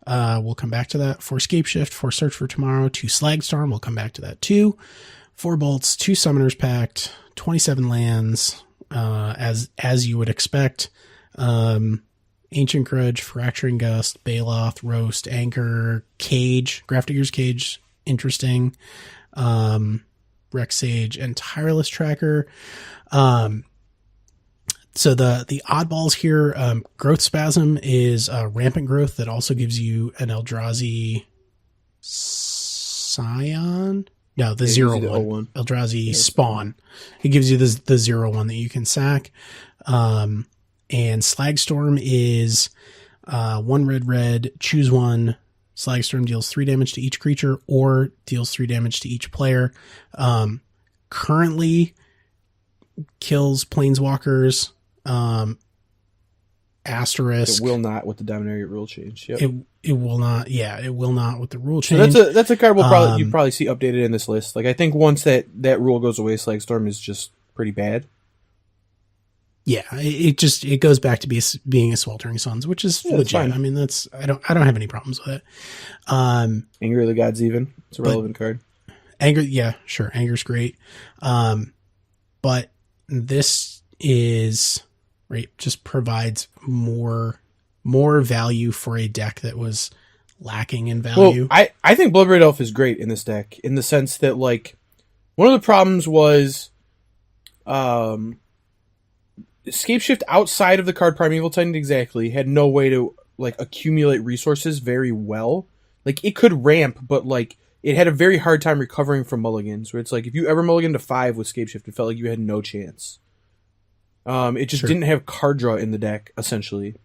We'll come back to that. 4 Scapeshift, 4 Search for Tomorrow, 2 Slagstorm. We'll come back to that too. 4 Bolts, 2 Summoners Pact, 27 lands, as you would expect. Ancient Grudge, Fracturing Gust, Baloth, Roast, Anchor, Cage, Grafdigger's Cage, interesting. Rex Sage, and Tireless Tracker. So the oddballs here, Growth Spasm is rampant growth that also gives you an Eldrazi Scion. No, the 0/1. Eldrazi Spawn. It gives you the 0/1 that you can sack. And Slagstorm is 1 red, choose 1. Slagstorm deals 3 damage to each creature or deals 3 damage to each player. Currently kills Planeswalkers. Asterisk. It will not with the Dominaria rule change. Yep. It will not. Yeah, it will not with the rule change. So that's a card you probably see updated in this list. Like, I think once that rule goes away, Slagstorm is just pretty bad. Yeah, it goes back to being a Sweltering Suns, which is legit. Fine. I mean, I don't have any problems with it. Anger of the Gods, even it's a relevant card. Anger, yeah, sure, Anger's great. But this is right, just provides more value for a deck that was lacking in value. Well, I think Bloodbraid Elf is great in this deck in the sense that, like, one of the problems was Scapeshift outside of the card Primeval Titan exactly had no way to, like, accumulate resources very well. Like, it could ramp, but, like, it had a very hard time recovering from mulligans, where it's like, if you ever mulligan to 5 with Scapeshift, it felt like you had no chance. It just didn't have card draw in the deck, essentially.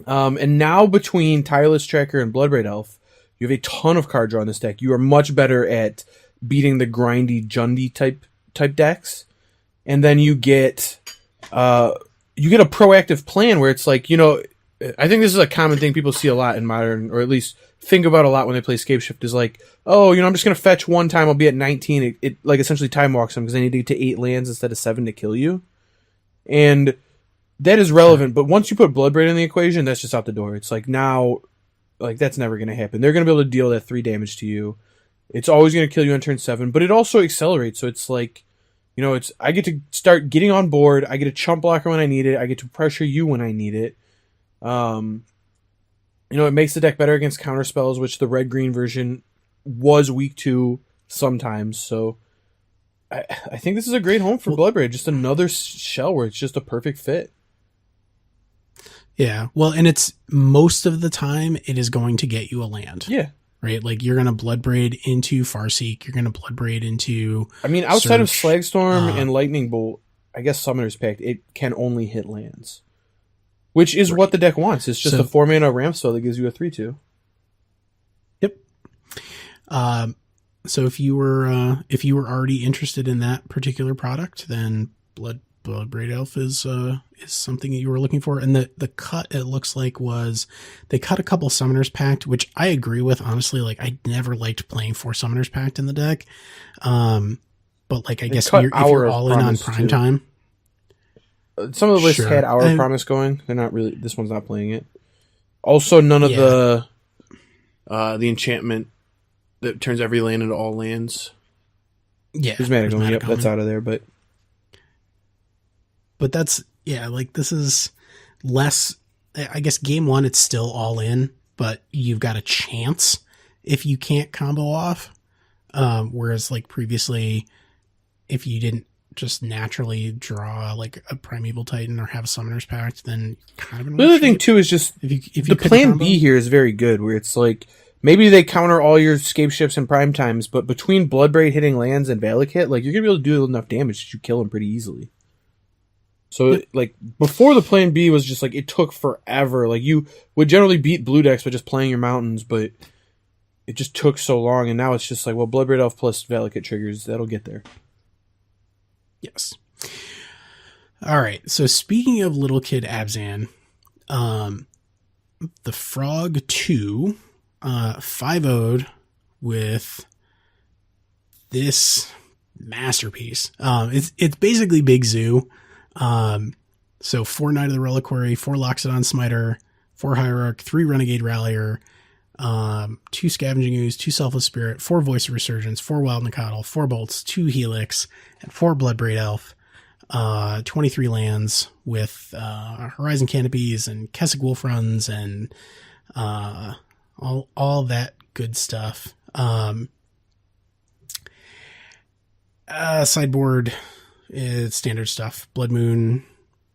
And now between Tireless Tracker and Bloodbraid Elf, you have a ton of card draw in this deck. You are much better at beating the grindy Jundi type decks. And then you get a proactive plan where it's like, I think this is a common thing people see a lot in Modern, or at least think about a lot when they play Scapeshift, is like, I'm just going to fetch one time, I'll be at 19. It like essentially time walks them because I need to get to 8 lands instead of 7 to kill you. And that is relevant, but once you put Bloodbraid in the equation, that's just out the door. It's like, now, like, that's never going to happen. They're going to be able to deal that 3 damage to you. It's always going to kill you on turn 7, but it also accelerates. So it's like, I get to start getting on board. I get a chump blocker when I need it. I get to pressure you when I need it. It makes the deck better against counter spells, which the red-green version was weak to sometimes. So I think this is a great home for Bloodbraid. Just another shell where it's just a perfect fit. Yeah. Well, and it's most of the time it is going to get you a land. Yeah. Right? Like, you're going to Bloodbraid into Farseek. You're going to Bloodbraid into... I mean, outside of Slagstorm and Lightning Bolt, I guess Summoner's Pact, it can only hit lands. Which is what the deck wants. It's just a 4-mana ramp spell that gives you a 3/2. Yep. So if you were already interested in that particular product, then Bloodbraid Elf is something that you were looking for. And the cut, it looks like, was they cut a couple Summoners Pact, which I agree with, honestly. Like, I never liked playing 4 Summoners Pact in the deck. But, like, I guess if you're all in on Primetime. Some of the lists had Hour of Promise going. They're not really. This one's not playing it. Also, none of the enchantment that turns every land into all lands. Yeah, there's mana going. Yep, that's out of there. But that's like, this is less. I guess game 1 it's still all in, but you've got a chance if you can't combo off. Whereas, like, previously, if you didn't just naturally draw like a Primeval Titan or have a Summoner's Pact, then kind of in The other thing too is just if you the plan B here is very good, where it's like maybe they counter all your escape ships in prime times, but between Bloodbraid hitting lands and Valakut, like you're gonna be able to do enough damage that you kill him pretty easily. So like before, the plan B was just like it took forever. Like you would generally beat blue decks by just playing your mountains, but it just took so long, and now it's just like, well, Bloodbraid Elf plus Valakut triggers, that'll get there. Yes. All right. So speaking of Little Kid Abzan, the Frog 2, 5-0'd with this masterpiece. It's basically Big Zoo. So 4 Knight of the Reliquary, 4 Loxodon Smiter, 4 Hierarch, 3 Renegade Rallier, 2 Scavenging Ooze, 2 Selfless Spirit, 4 Voice of Resurgence, 4 Wild Nacatl, 4 Bolts, 2 Helix, and 4 Bloodbraid Elf. 23 lands with Horizon Canopies and Kessig Wolf Runs and all that good stuff. Sideboard is standard stuff. Blood Moon,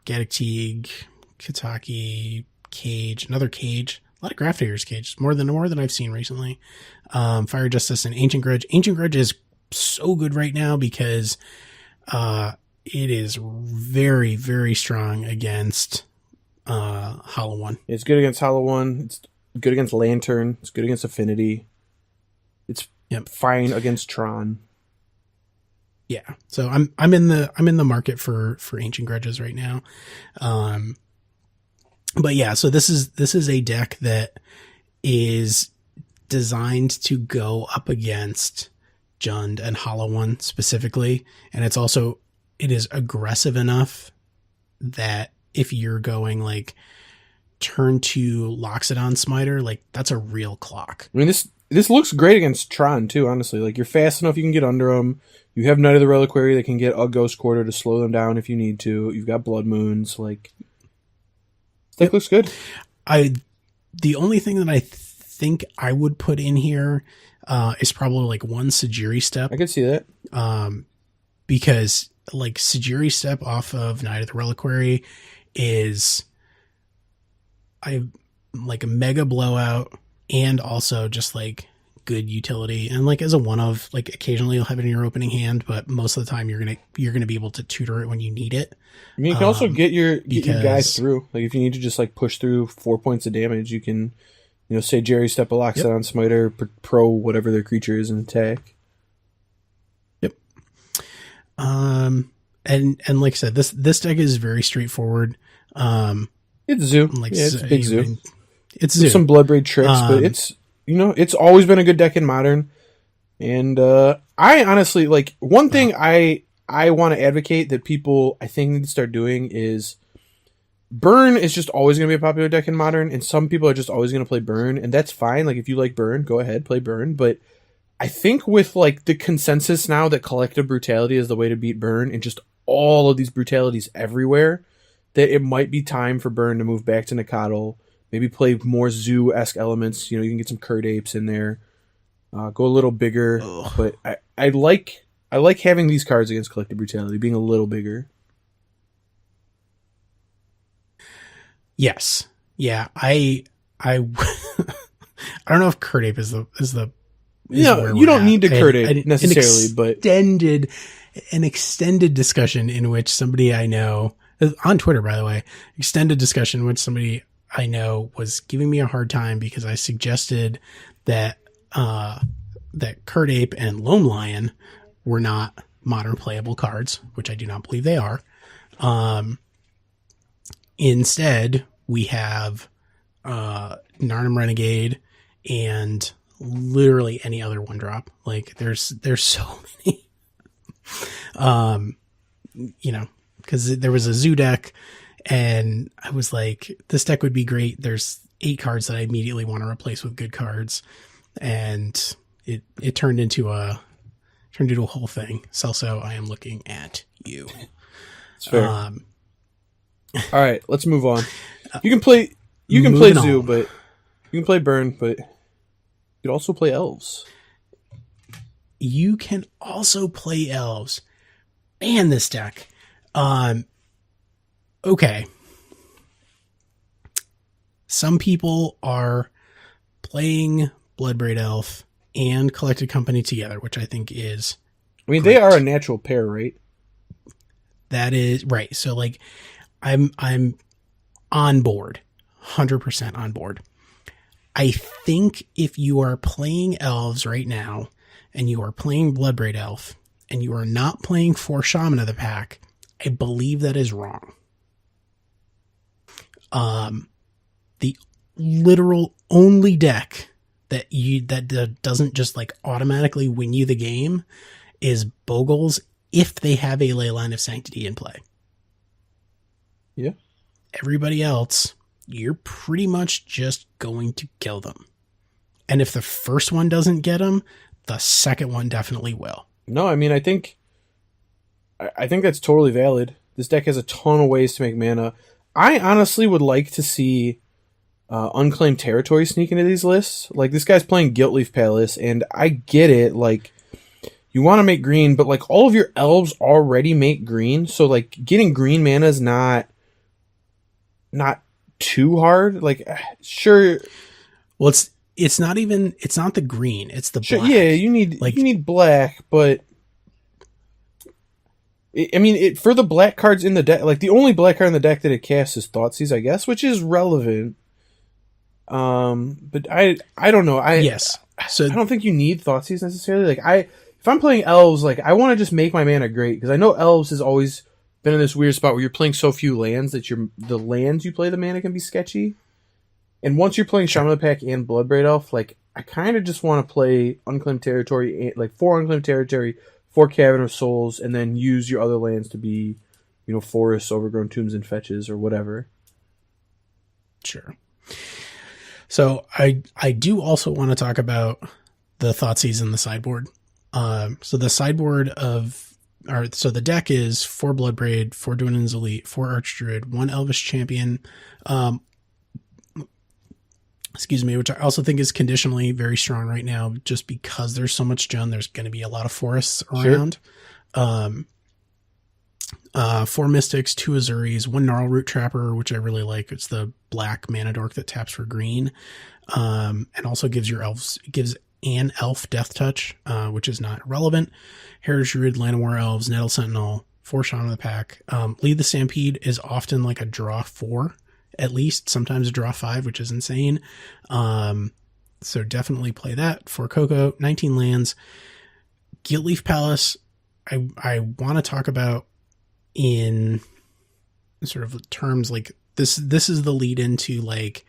Gaddock Teague, Kataki, Cage, another Cage. A lot of Grafdigger's Cage, more than I've seen recently. Fire Justice and Ancient Grudge. Ancient Grudge is so good right now because it is very, very strong against Hollow One. It's good against Hollow One. It's good against Lantern. It's good against Affinity. It's fine against Tron. Yeah, so I'm in the market for Ancient Grudges right now. But yeah, so this is a deck that is designed to go up against Jund and Hollow One specifically, and it is aggressive enough that if you're going like turn 2 Loxodon Smiter, like that's a real clock. I mean, this looks great against Tron too, honestly. Like you're fast enough, you can get under them. You have Knight of the Reliquary that can get a Ghost Quarter to slow them down if you need to. You've got Blood Moons, like that looks good. The only thing that I think I would put in here is probably like 1 Sajiri Step. I could see that. Because like Sajiri Step off of Knight of the Reliquary is like a mega blowout and also just like good utility, and like as a one of, like occasionally you'll have it in your opening hand, but most of the time you're gonna be able to tutor it when you need it. I mean, you can also get your guys through. Like if you need to just like push through 4 points of damage, you can, say Jerry Step a Loxodon Smiter, pro whatever their creature is, and attack. Yep. And like I said, this deck is very straightforward. It's Zoo. It's Big Zoo. It's Zoo. Some Bloodbraid tricks, but it's it's always been a good deck in Modern. And I honestly, like, one thing I want to advocate that people, I think, need to start doing is Burn is just always going to be a popular deck in Modern, and some people are just always going to play Burn, and that's fine. Like, if you like Burn, go ahead, play Burn. But I think with, like, the consensus now that Collective Brutality is the way to beat Burn, and just all of these brutalities everywhere, that it might be time for Burn to move back to Nacatl. Maybe play more Zoo-esque elements. You can get some Curd Apes in there. Go a little bigger. Ugh. But I like having these cards against Collective Brutality, being a little bigger. Yes. Yeah. I don't know if Curd Ape is the you don't need to Curd Ape necessarily, but an extended discussion in which somebody I know, on Twitter by the way, extended discussion in which somebody I know was giving me a hard time because I suggested that Curd Ape and Loam Lion were not Modern playable cards, which I do not believe they are. Instead, we have Narnum Renegade and literally any other 1-drop. Like there's so many. Because there was a Zoo deck. And I was like, this deck would be great. There's 8 cards that I immediately want to replace with good cards. And it turned into a whole thing. Celso, I am looking at you. It's fair. All right, let's move on. You can play Zoo, but you can play Burn, but you could also play Elves. You can also play Elves. man, this deck. Okay. Some people are playing Bloodbraid Elf and Collected Company together, which I think is I mean, great. they are a natural pair, right? That is right. So like I'm on board. 100% on board. I think if you are playing Elves right now and you are playing Bloodbraid Elf and you are not playing 4 Shaman of the Pack, I believe that is wrong. The literal only deck that doesn't just like automatically win you the game is Bogles if they have a Leyline of Sanctity in play. Yeah. Everybody else, you're pretty much just going to kill them. And if the first one doesn't get them, the second one definitely will. No, I mean, I think that's totally valid. This deck has a ton of ways to make mana. I honestly would like to see Unclaimed Territory sneak into these lists. Like, this guy's playing Guiltleaf Palace, and I get it. Like, you want to make green, but like all of your elves already make green, so like getting green mana is not too hard. Like, sure. Well, it's not the green, it's the black. Yeah, you need black, but I mean, for the black cards in the deck, like the only black card in the deck that it casts is Thoughtseize, I guess, which is relevant. But I don't know. So I don't think you need Thoughtseize necessarily. Like, if I'm playing Elves, like I want to just make my mana great, because I know Elves has always been in this weird spot where you're playing so few lands that the lands you play the mana can be sketchy. And once you're playing Shaman of the Pack and Bloodbraid Elf, like I kind of just want to play Unclaimed Territory, like 4 Unclaimed Territory, 4 Cavern of Souls, and then use your other lands to be, forests, overgrown tombs, and fetches, or whatever. Sure. So I do also want to talk about the Thoughtseize in the sideboard. So the sideboard so the deck is 4 Bloodbraid, 4 Dwynen's Elite, 4 Archdruid, 1 Elvish Champion, which I also think is conditionally very strong right now, just because there's so much Jund, there's going to be a lot of forests around. Sure. 4 Mystics, 2 Azuris, 1 Gnarlroot Trapper, which I really like. It's the black mana dork that taps for green. And also gives an elf death touch, which is not relevant. Heritage Druid, Llanowar Elves, Nettle Sentinel, 4 Shaman of the Pack. Lead the Stampede is often like a draw 4, at least, sometimes a draw 5, which is insane. So definitely play that. For Coco, 19 lands. Guiltleaf Palace, I want to talk about in sort of terms like this is the lead into like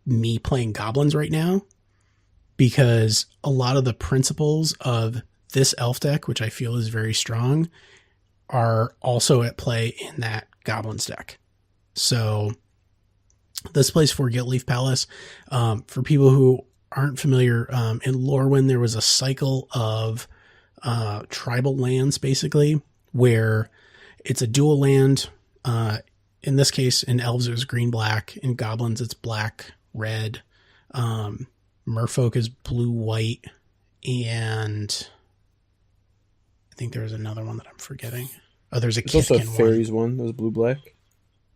me playing Goblins right now, because a lot of the principles of this elf deck, which I feel is very strong, are also at play in that Goblins deck. So this plays for Guiltleaf Palace. For people who aren't familiar, in Lorwyn, there was a cycle of tribal lands, basically, where it's a dual land. In this case, in Elves, it was green-black. In Goblins, it's black-red. Merfolk is blue-white. And I think there was another one that I'm forgetting. Oh, there's a Kithkin also a one. Fairies one. That was blue-black.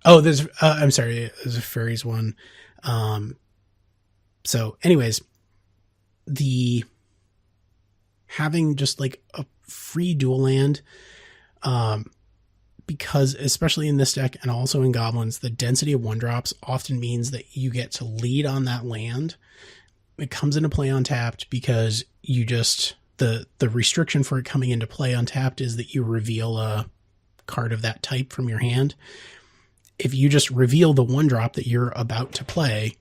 Oh, there's a Fairies one. So anyways, the having just like a free dual land, because especially in this deck and also in Goblins, the density of 1-drops often means that you get to lead on that land. It comes into play untapped because you just, the restriction for it coming into play untapped is that you reveal a card of that type from your hand. If you just reveal the 1-drop that you're about to play,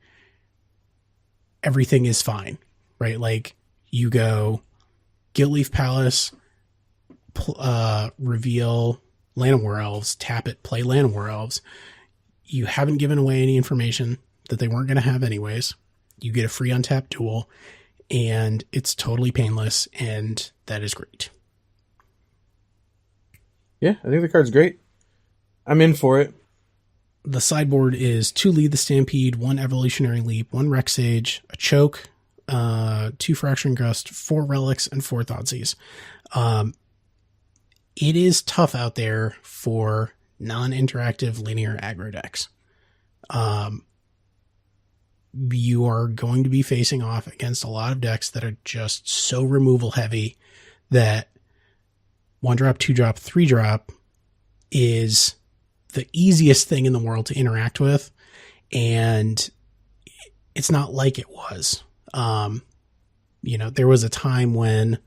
everything is fine, right? Like you go Guiltleaf Palace, reveal Llanowar Elves, tap it, play Llanowar Elves. You haven't given away any information that they weren't going to have anyways. You get a free untapped duel, and it's totally painless, and that is great. Yeah, I think the card's great. I'm in for it. The sideboard is 2 Lead the Stampede, 1 Evolutionary Leap, 1 Rex Sage, a Choke, 2 Fracturing Gust, 4 Relics, and 4 Thoughtseize. it is tough out there for non-interactive linear aggro decks. You are going to be facing off against a lot of decks that are just so removal heavy that 1-drop, 2-drop, 3-drop is the easiest thing in the world to interact with. And it's not like it was. There was a time when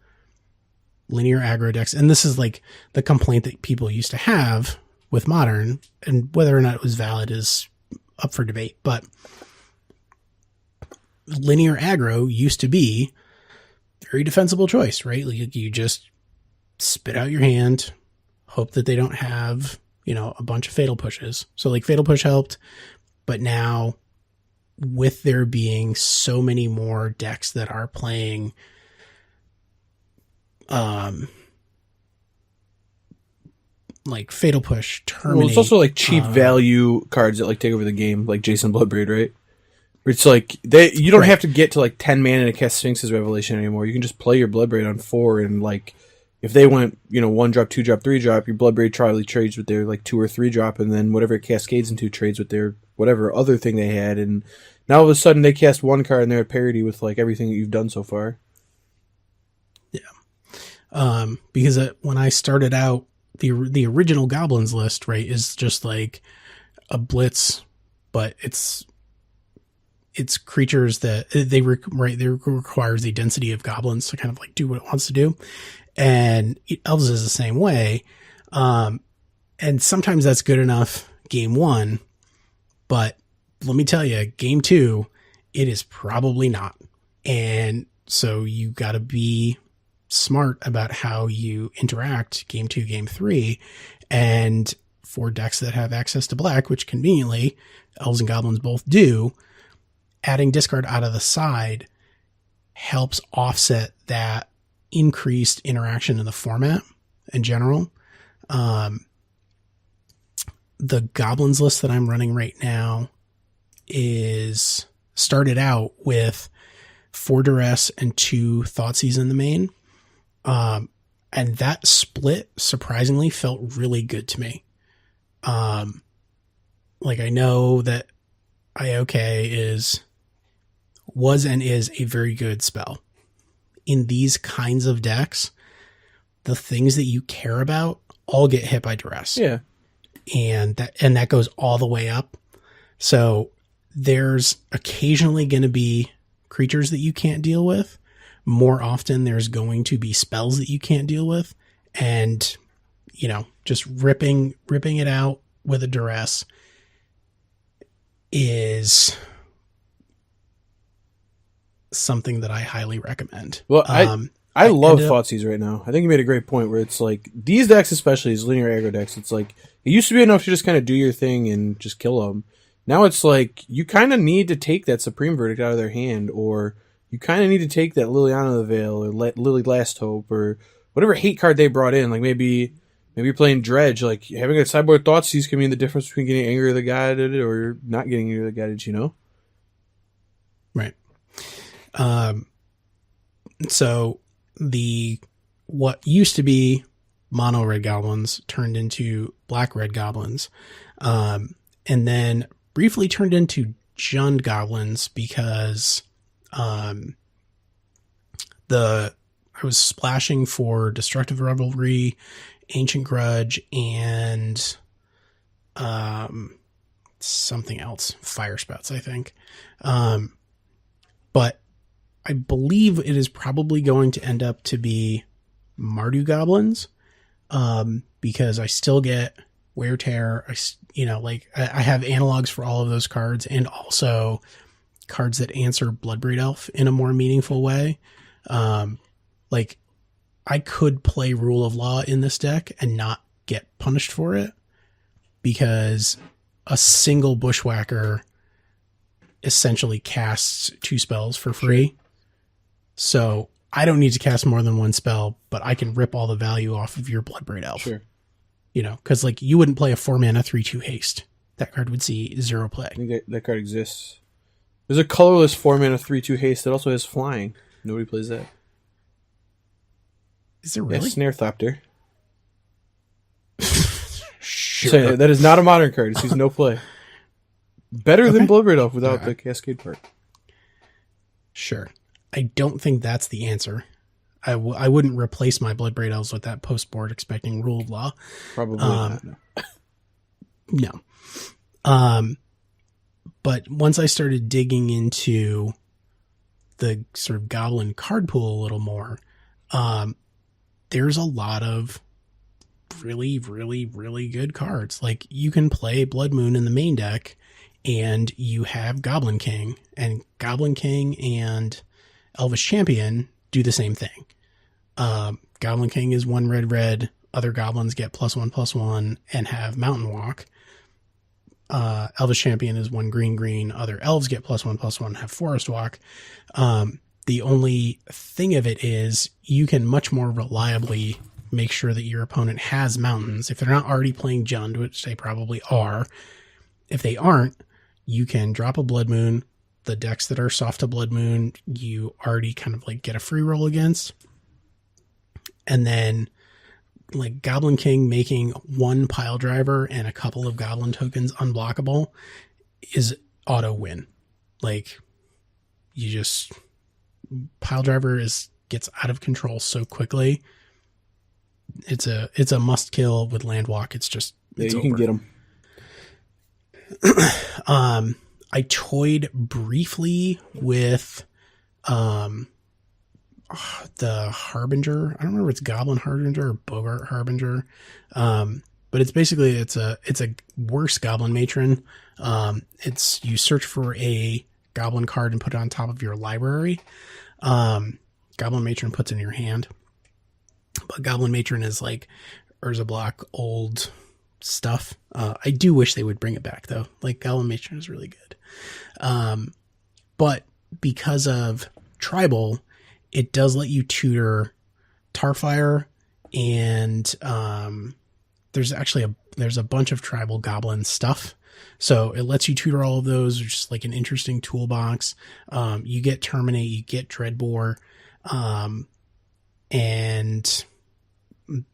linear aggro decks, and this is like the complaint that people used to have with Modern, and whether or not it was valid is up for debate, but linear aggro used to be very defensible choice, right? Like you just spit out your hand, hope that they don't have, a bunch of fatal pushes. So like fatal push helped, but now with there being so many more decks that are playing like fatal push, terminate. Well, it's also like cheap value cards that like take over the game, like Jace and Bloodbraid, right? It's like you don't have to get to like 10 mana to cast Sphinx's Revelation anymore. You can just play your Bloodbraid on 4, and like if they went 1-drop, 2-drop, 3-drop, your Bloodbraid probably trades with their like 2 or 3-drop, and then whatever it cascades into trades with their whatever other thing they had, and now all of a sudden they cast one card and they're at parity with like everything that you've done so far. Yeah, because when I started out, the original Goblins list, right, is just like a blitz, but it's creatures that they requires the density of goblins to kind of like do what it wants to do. And Elves is the same way. And sometimes that's good enough game 1, but let me tell you, game 2, it is probably not. And so you got to be smart about how you interact game 2, game 3. And for decks that have access to black, which conveniently Elves and Goblins both do, adding discard out of the side helps offset that increased interaction in the format in general. The Goblins list that I'm running right now is started out with 4 Duress and 2 Thoughtseize in the main. And that split surprisingly felt really good to me. Like I know that IOK was and is a very good spell. In these kinds of decks, the things that you care about all get hit by duress. Yeah. And that goes all the way up. So there's occasionally going to be creatures that you can't deal with. More often there's going to be spells that you can't deal with. And, just ripping it out with a duress is something that I highly recommend. Well, I love Thoughtseize right now. I think you made a great point where it's like these decks, especially these linear aggro decks, it's like it used to be enough to just kind of do your thing and just kill them. Now it's like you kind of need to take that Supreme Verdict out of their hand, or you kind of need to take that Liliana the Veil or Lily Last Hope or whatever hate card they brought in. Like maybe you're playing Dredge. Like having a sideboard Thoughtseize can mean the difference between getting angry or the guided or not getting angry or the guided. Right. So what used to be mono red goblins turned into black red goblins, and then briefly turned into Jund goblins because I was splashing for Destructive Revelry, Ancient Grudge, and something else, Fire Spouts, I think. But I believe it is probably going to end up to be Mardu goblins, because I still get Wear Tear. I have analogs for all of those cards, and also cards that answer Bloodbraid Elf in a more meaningful way. Like I could play Rule of Law in this deck and not get punished for it, because a single Bushwhacker essentially casts 2 spells for free. Sure. So I don't need to cast more than 1 spell, but I can rip all the value off of your Bloodbraid Elf. Sure. Because like you wouldn't play a 4-mana 3/2 haste. That card would see 0 play. I think that card exists. There's a colorless 4-mana 3/2 haste that also has flying. Nobody plays that. Is there really? Yeah, Snare Thopter. So that is not a modern card. It sees no play. Better than Bloodbraid Elf without the Cascade part. Sure. I don't think that's the answer. I wouldn't replace my Bloodbraid Elves with that post-board expecting rule of law. Probably not. No. No. But once I started digging into the sort of Goblin card pool a little more, there's a lot of really, really, really good cards. Like, you can play Blood Moon in the main deck, and you have Goblin King, and Goblin King and Elvish Champion do the same thing. Goblin King is 1 red, other goblins get +1/+1 and have Mountain Walk. Elvish Champion is 1 green, other elves get +1/+1 and have Forest Walk. The only thing of it is you can much more reliably make sure that your opponent has mountains. If they're not already playing Jund, which they probably are, if they aren't, you can drop a Blood Moon. The decks that are soft to Blood Moon, you already kind of like get a free roll against. And then like Goblin King making 1 pile driver and a couple of goblin tokens unblockable is auto win. Like, you just pile driver gets out of control so quickly. It's a must kill with land walk. It's just, it's you over. Can get them. I toyed briefly with the Harbinger. I don't remember if it's Goblin Harbinger or Bogart Harbinger. But it's basically, it's a worse Goblin Matron. It's, you search for a Goblin card and put it on top of your library. Goblin Matron puts it in your hand. But Goblin Matron is like Urza Block old stuff. I do wish they would bring it back though. Like, Goblin Matron is really good. But because of Tribal, it does let you tutor Tarfire, and there's a bunch of Tribal Goblin stuff. So it lets you tutor all of those, which is like an interesting toolbox. You get Terminate, you get Dreadbore, and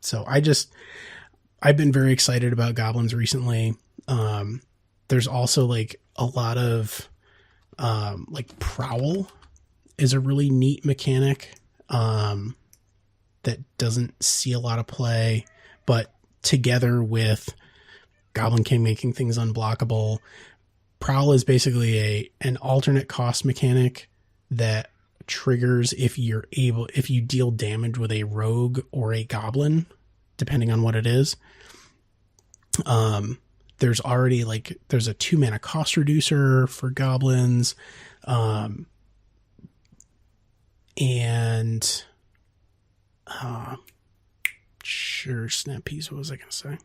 so I've been very excited about Goblins recently. There's also like a lot of like Prowl is a really neat mechanic that doesn't see a lot of play, but together with Goblin King making things unblockable, Prowl is basically an alternate cost mechanic that triggers if you deal damage with a rogue or a goblin, depending on what it is. There's already there's a 2 mana cost reducer for goblins. Sure, Snap Piece. What was I going to say?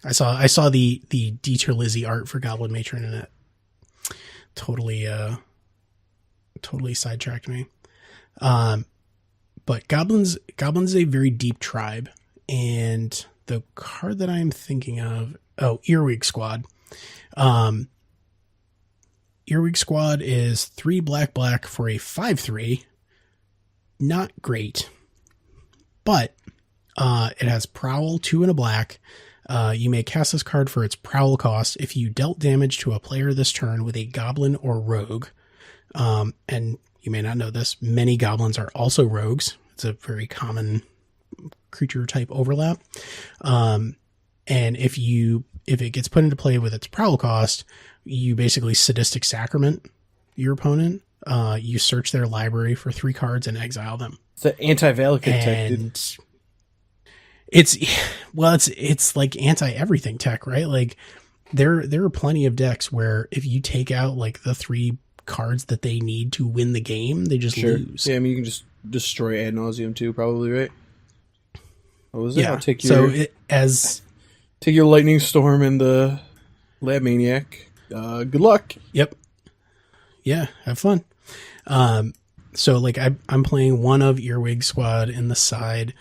I saw the Dieter Lizzie art for Goblin Matron, and it totally sidetracked me. But Goblins is a very deep tribe, and the card that I'm thinking of, Earwig Squad. Earwig Squad is 3 black for a 5/3. Not great, but it has Prowl, 2 and a black. You may cast this card for its Prowl cost if you dealt damage to a player this turn with a goblin or rogue. And you may not know this, many goblins are also rogues. It's a very common creature type overlap. And if it gets put into play with its Prowl cost, you basically sadistic sacrament your opponent. You search their library for 3 cards and exile them. It's an anti-Valakut tech, dude. It's like anti-everything tech, right? Like, there are plenty of decks where if you take out like the 3 cards that they need to win the game, they just lose. Yeah, I mean, you can just destroy Ad Nauseam too, probably, right? What was it? Yeah. I'll take your, take your Lightning Storm and the Lab Maniac. Good luck. Yep. Yeah, have fun. So like I'm playing one of Earwig Squad in the side.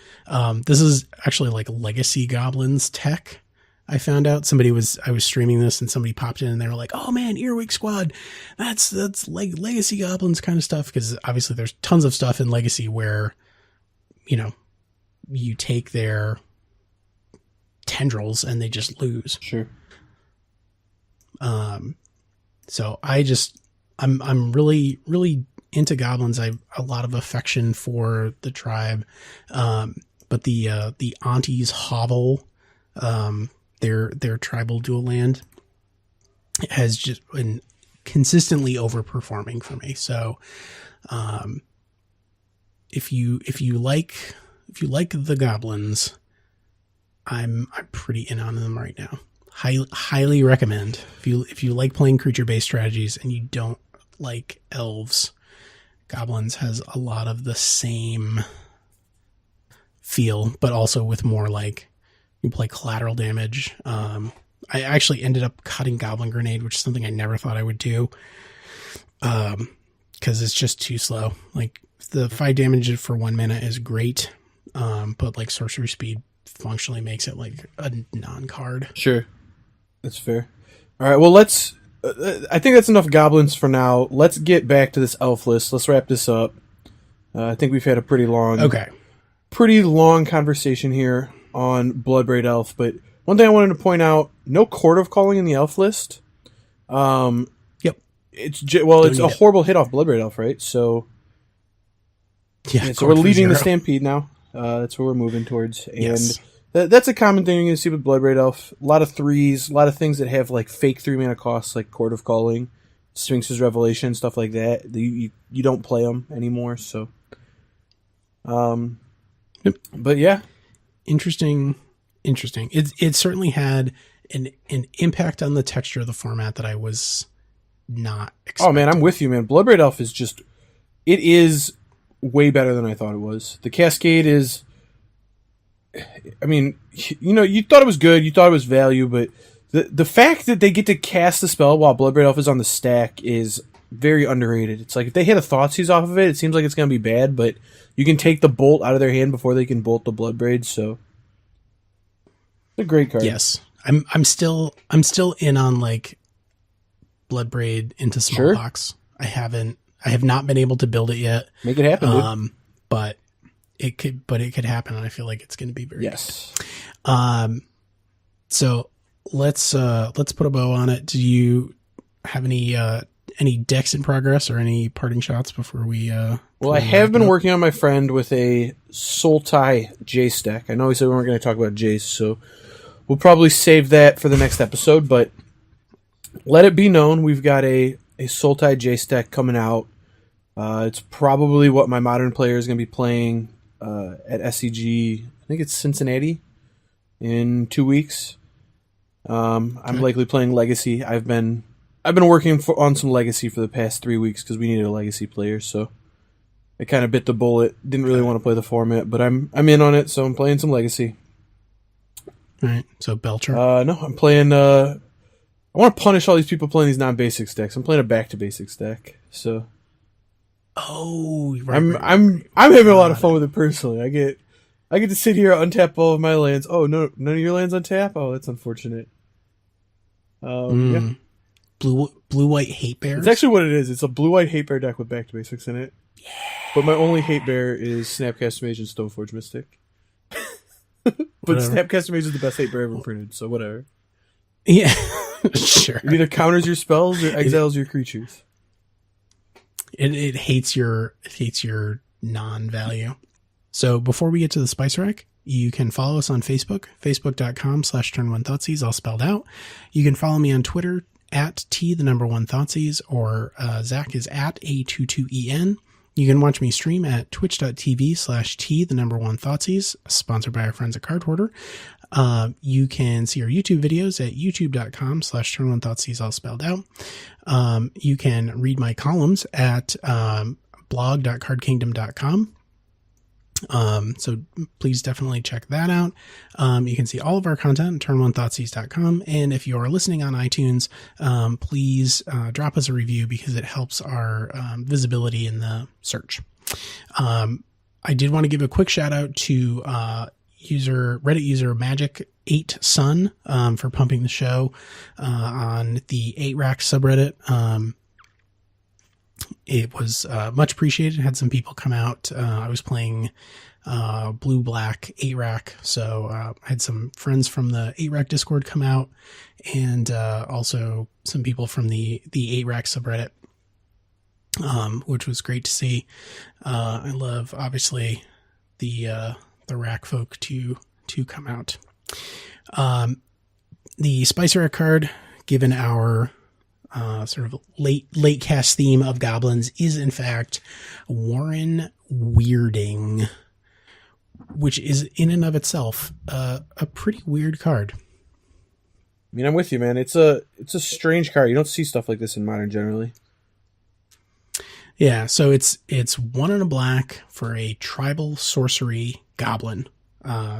This is actually like Legacy Goblins tech. I found out I was streaming this and somebody popped in and they were like, "Oh man, Earwig Squad, that's like Legacy Goblins kind of stuff." Because obviously there's tons of stuff in Legacy where, you take their tendrils and they just lose. Sure. So I'm really, really into goblins. I have a lot of affection for the tribe. But the Auntie's Hovel, their tribal dual land has just been consistently overperforming for me. So, if you like the goblins, I'm pretty in on them right now. Highly recommend. If you like playing creature-based strategies and you don't like elves, goblins has a lot of the same feel, but also with more like you play collateral damage. I actually ended up cutting Goblin Grenade, which is something I never thought I would do, because it's just too slow. Like the 5 damage for 1 mana is great, but like sorcery speed functionally makes it like a non-card. Sure. That's fair. All right, well, let's... I think that's enough goblins for now. Let's get back to this elf list. Let's wrap this up. I think we've had a pretty long conversation here on Bloodbraid Elf, but one thing I wanted to point out, no Court of Calling in the elf list. Yep. It's a horrible hit off Bloodbraid Elf, right? So, so we're leading the Stampede now. That's what we're moving towards. And yes. That's a common thing you're going to see with Bloodbraid Elf. A lot of 3s, a lot of things that have like fake 3 mana costs, like Court of Calling, Sphinx's Revelation, stuff like that. You don't play them anymore, so. Yep. But yeah. Interesting. It certainly had an impact on the texture of the format that I was not expecting. Oh man, I'm with you, man. Bloodbraid Elf is it is way better than I thought it was. The Cascade is, I mean, you thought it was good, you thought it was value, but the fact that they get to cast the spell while Bloodbraid Elf is on the stack is very underrated. It's like if they hit a Thoughtseize off of it, it seems like it's going to be bad, but you can take the bolt out of their hand before they can bolt the Bloodbraid, so it's a great card. Yes. I'm still in on like Bloodbraid into Smallbox. Sure. I have not been able to build it yet. Make it happen, dude. But it could happen, and I feel like it's going to be very good. So let's put a bow on it. Do you have any decks in progress or any parting shots before we well, I have been working on my friend with a Sultai Jace deck. I know we said we weren't going to talk about Jace, so we'll probably save that for the next episode, but let it be known we've got a Sultai Jace deck coming out. It's probably what my modern player is going to be playing at SCG. I think it's Cincinnati in 2 weeks. I'm likely playing Legacy. I've been working on some Legacy for the past 3 weeks because we needed a Legacy player, so I kind of bit the bullet. Didn't really want to play the format, but I'm in on it, so I'm playing some Legacy. All right, so Belcher. No, I'm playing. I want to punish all these people playing these non-basics decks. I'm playing a back to basics deck, so. Oh, right, I'm having a lot of fun with it personally. I get to sit here, untap all of my lands. Oh no, none of your lands untap. Oh, that's unfortunate. Yeah. Blue white hate bears. It's actually what it is. It's a blue white hate bear deck with back to basics in it. Yeah. But my only hate bear is Snapcaster Mage and Stoneforge Mystic. But Snapcaster Mage is the best hate bear ever printed, so whatever. Yeah, sure. It either counters your spells or exiles your creatures. It hates your non-value. So before we get to the Spice Rack, you can follow us on Facebook, facebook.com/turn1thoughtseize, all spelled out. You can follow me on Twitter at @1Thoughtseize, or Zach is at A22EN. You can watch me stream at twitch.tv/T1Thoughtseize, sponsored by our friends at Card Hoarder. You can see our YouTube videos at youtube.com/turn1thoughtseize, all spelled out. You can read my columns at blog.cardkingdom.com. So please definitely check that out. You can see all of our content at turn1thoughtseize.com. And if you are listening on iTunes, please drop us a review because it helps our visibility in the search. I did want to give a quick shout out to Reddit user Magic8Sun for pumping the show on the 8-Rack subreddit. it was much appreciated. Had some people come out. I was playing blue-black 8-rack, so I had some friends from the 8-rack Discord come out, and also some people from the 8-rack subreddit, which was great to see. I love, obviously, the rack folk to come out. The Spice Rack card, given our sort of late cast theme of goblins, is in fact Warren Weirding, which is in and of itself a pretty weird card. I mean, I'm with you, man. It's a strange card. You don't see stuff like this in Modern generally. Yeah, so it's 1 and a black for a tribal sorcery goblin.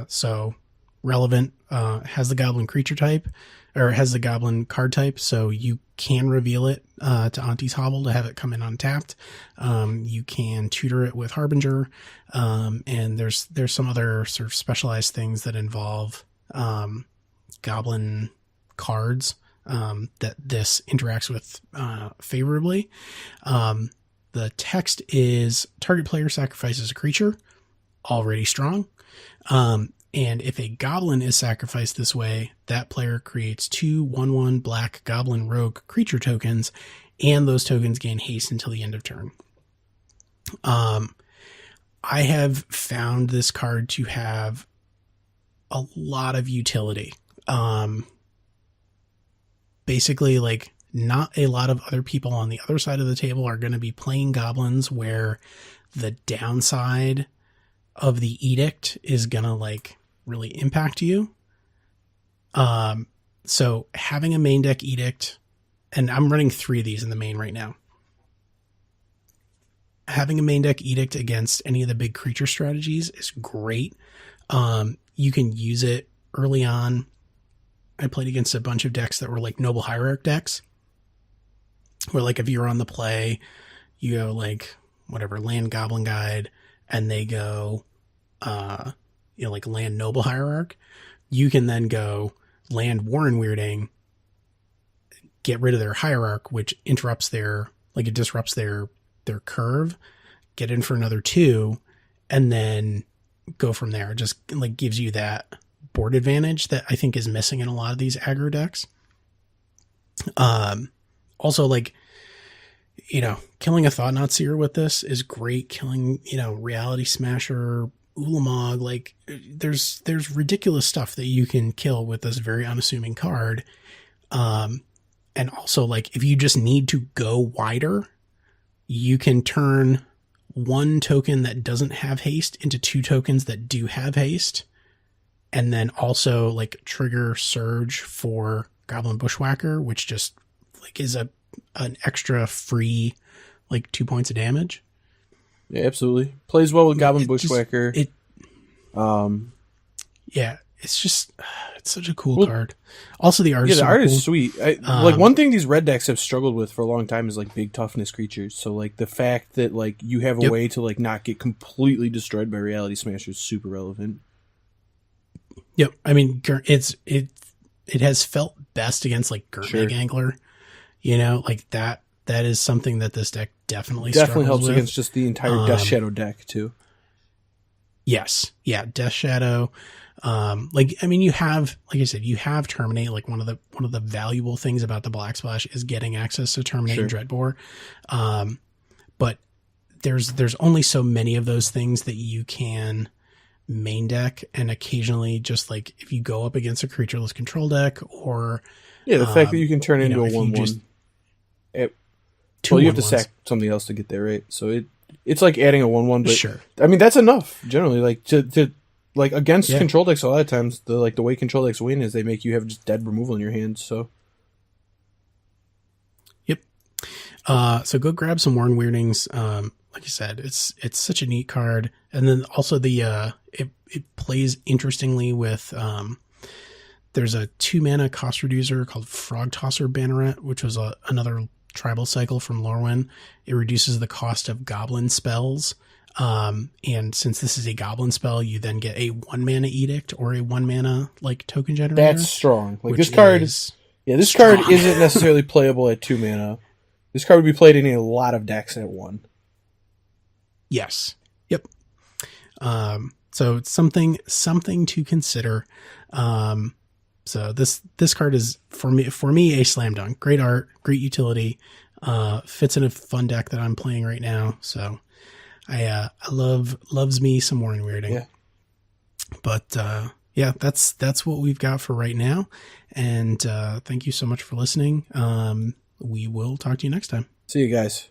So relevant, has the goblin creature type, or has the goblin card type, so you can reveal it to Auntie's Hovel to have it come in untapped. You can tutor it with Harbinger, and there's some other sort of specialized things that involve goblin cards that this interacts with favorably. The text is target player sacrifices a creature, already strong. And if a goblin is sacrificed this way, that player creates 2 1/1 black goblin rogue creature tokens, and those tokens gain haste until the end of turn. I have found this card to have a lot of utility. Basically, like, not a lot of other people on the other side of the table are going to be playing goblins where the downside of the edict is going to, like, really impact you. So having a main deck edict, and I'm running 3 of these in the main right now. Having a main deck edict against any of the big creature strategies is great. You can use it early on. I played against a bunch of decks that were like Noble Hierarch decks, where, like, if you're on the play, you go, like, whatever, land Goblin Guide, and they go, like, land Noble Hierarch. You can then go land Warren Weirding, get rid of their Hierarch, which interrupts it disrupts their curve, get in for another 2, and then go from there. It just, like, gives you that board advantage that I think is missing in a lot of these aggro decks. Also, like, killing a Thought-Knot Seer with this is great. Killing, Reality Smasher, Ulamog, like, there's ridiculous stuff that you can kill with this very unassuming card. And also, like, if you just need to go wider, you can turn 1 token that doesn't have haste into 2 tokens that do have haste. And then also, like, trigger Surge for Goblin Bushwhacker, which just, like, is an extra free, like, 2 points of damage. Yeah, absolutely. Plays well with Goblin Bushwhacker. Yeah, it's just, it's such a cool card. Also, the art is the so art cool. is sweet. Like, one thing these red decks have struggled with for a long time is, like, big toughness creatures. So, like, the fact that, like, you have a way to, like, not get completely destroyed by Reality Smasher is super relevant. Yep. I mean, it has felt best against, like, Gurtmag Angler. Like, that is something that this deck definitely helps with. against just the entire Death Shadow deck too. Yes. Yeah. Death Shadow. Like, I mean, you have, like I said, you have Terminate. Like, one of the valuable things about the Black Splash is getting access to Terminate and Dreadbore. But there's only so many of those things that you can main deck, and occasionally, just like, if you go up against a creatureless control deck, or the fact that you can turn into a 1/1. You have to sack something else to get there, right? So it's like adding a 1/1, but sure. I mean, that's enough generally. Like, to like, against control decks, a lot of times the way control decks win is they make you have just dead removal in your hands. So yep. So go grab some Warren Weirdings. Like I said, it's such a neat card, and then also it plays interestingly with there's a 2-mana cost reducer called Frog Tosser Banneret, which was another tribal cycle from Lorwyn. It reduces the cost of goblin spells, and since this is a goblin spell, you then get a 1-mana edict or a 1-mana, like, token generator. That's strong. Like, this card isn't necessarily playable at 2 mana. This card would be played in a lot of decks at 1. Yes. Yep. So it's something to consider. So this card is for me a slam dunk. Great art, great utility. Fits in a fun deck that I'm playing right now. So I loves me some Warren Weirding. Yeah. But yeah, that's what we've got for right now. And thank you so much for listening. We will talk to you next time. See you guys.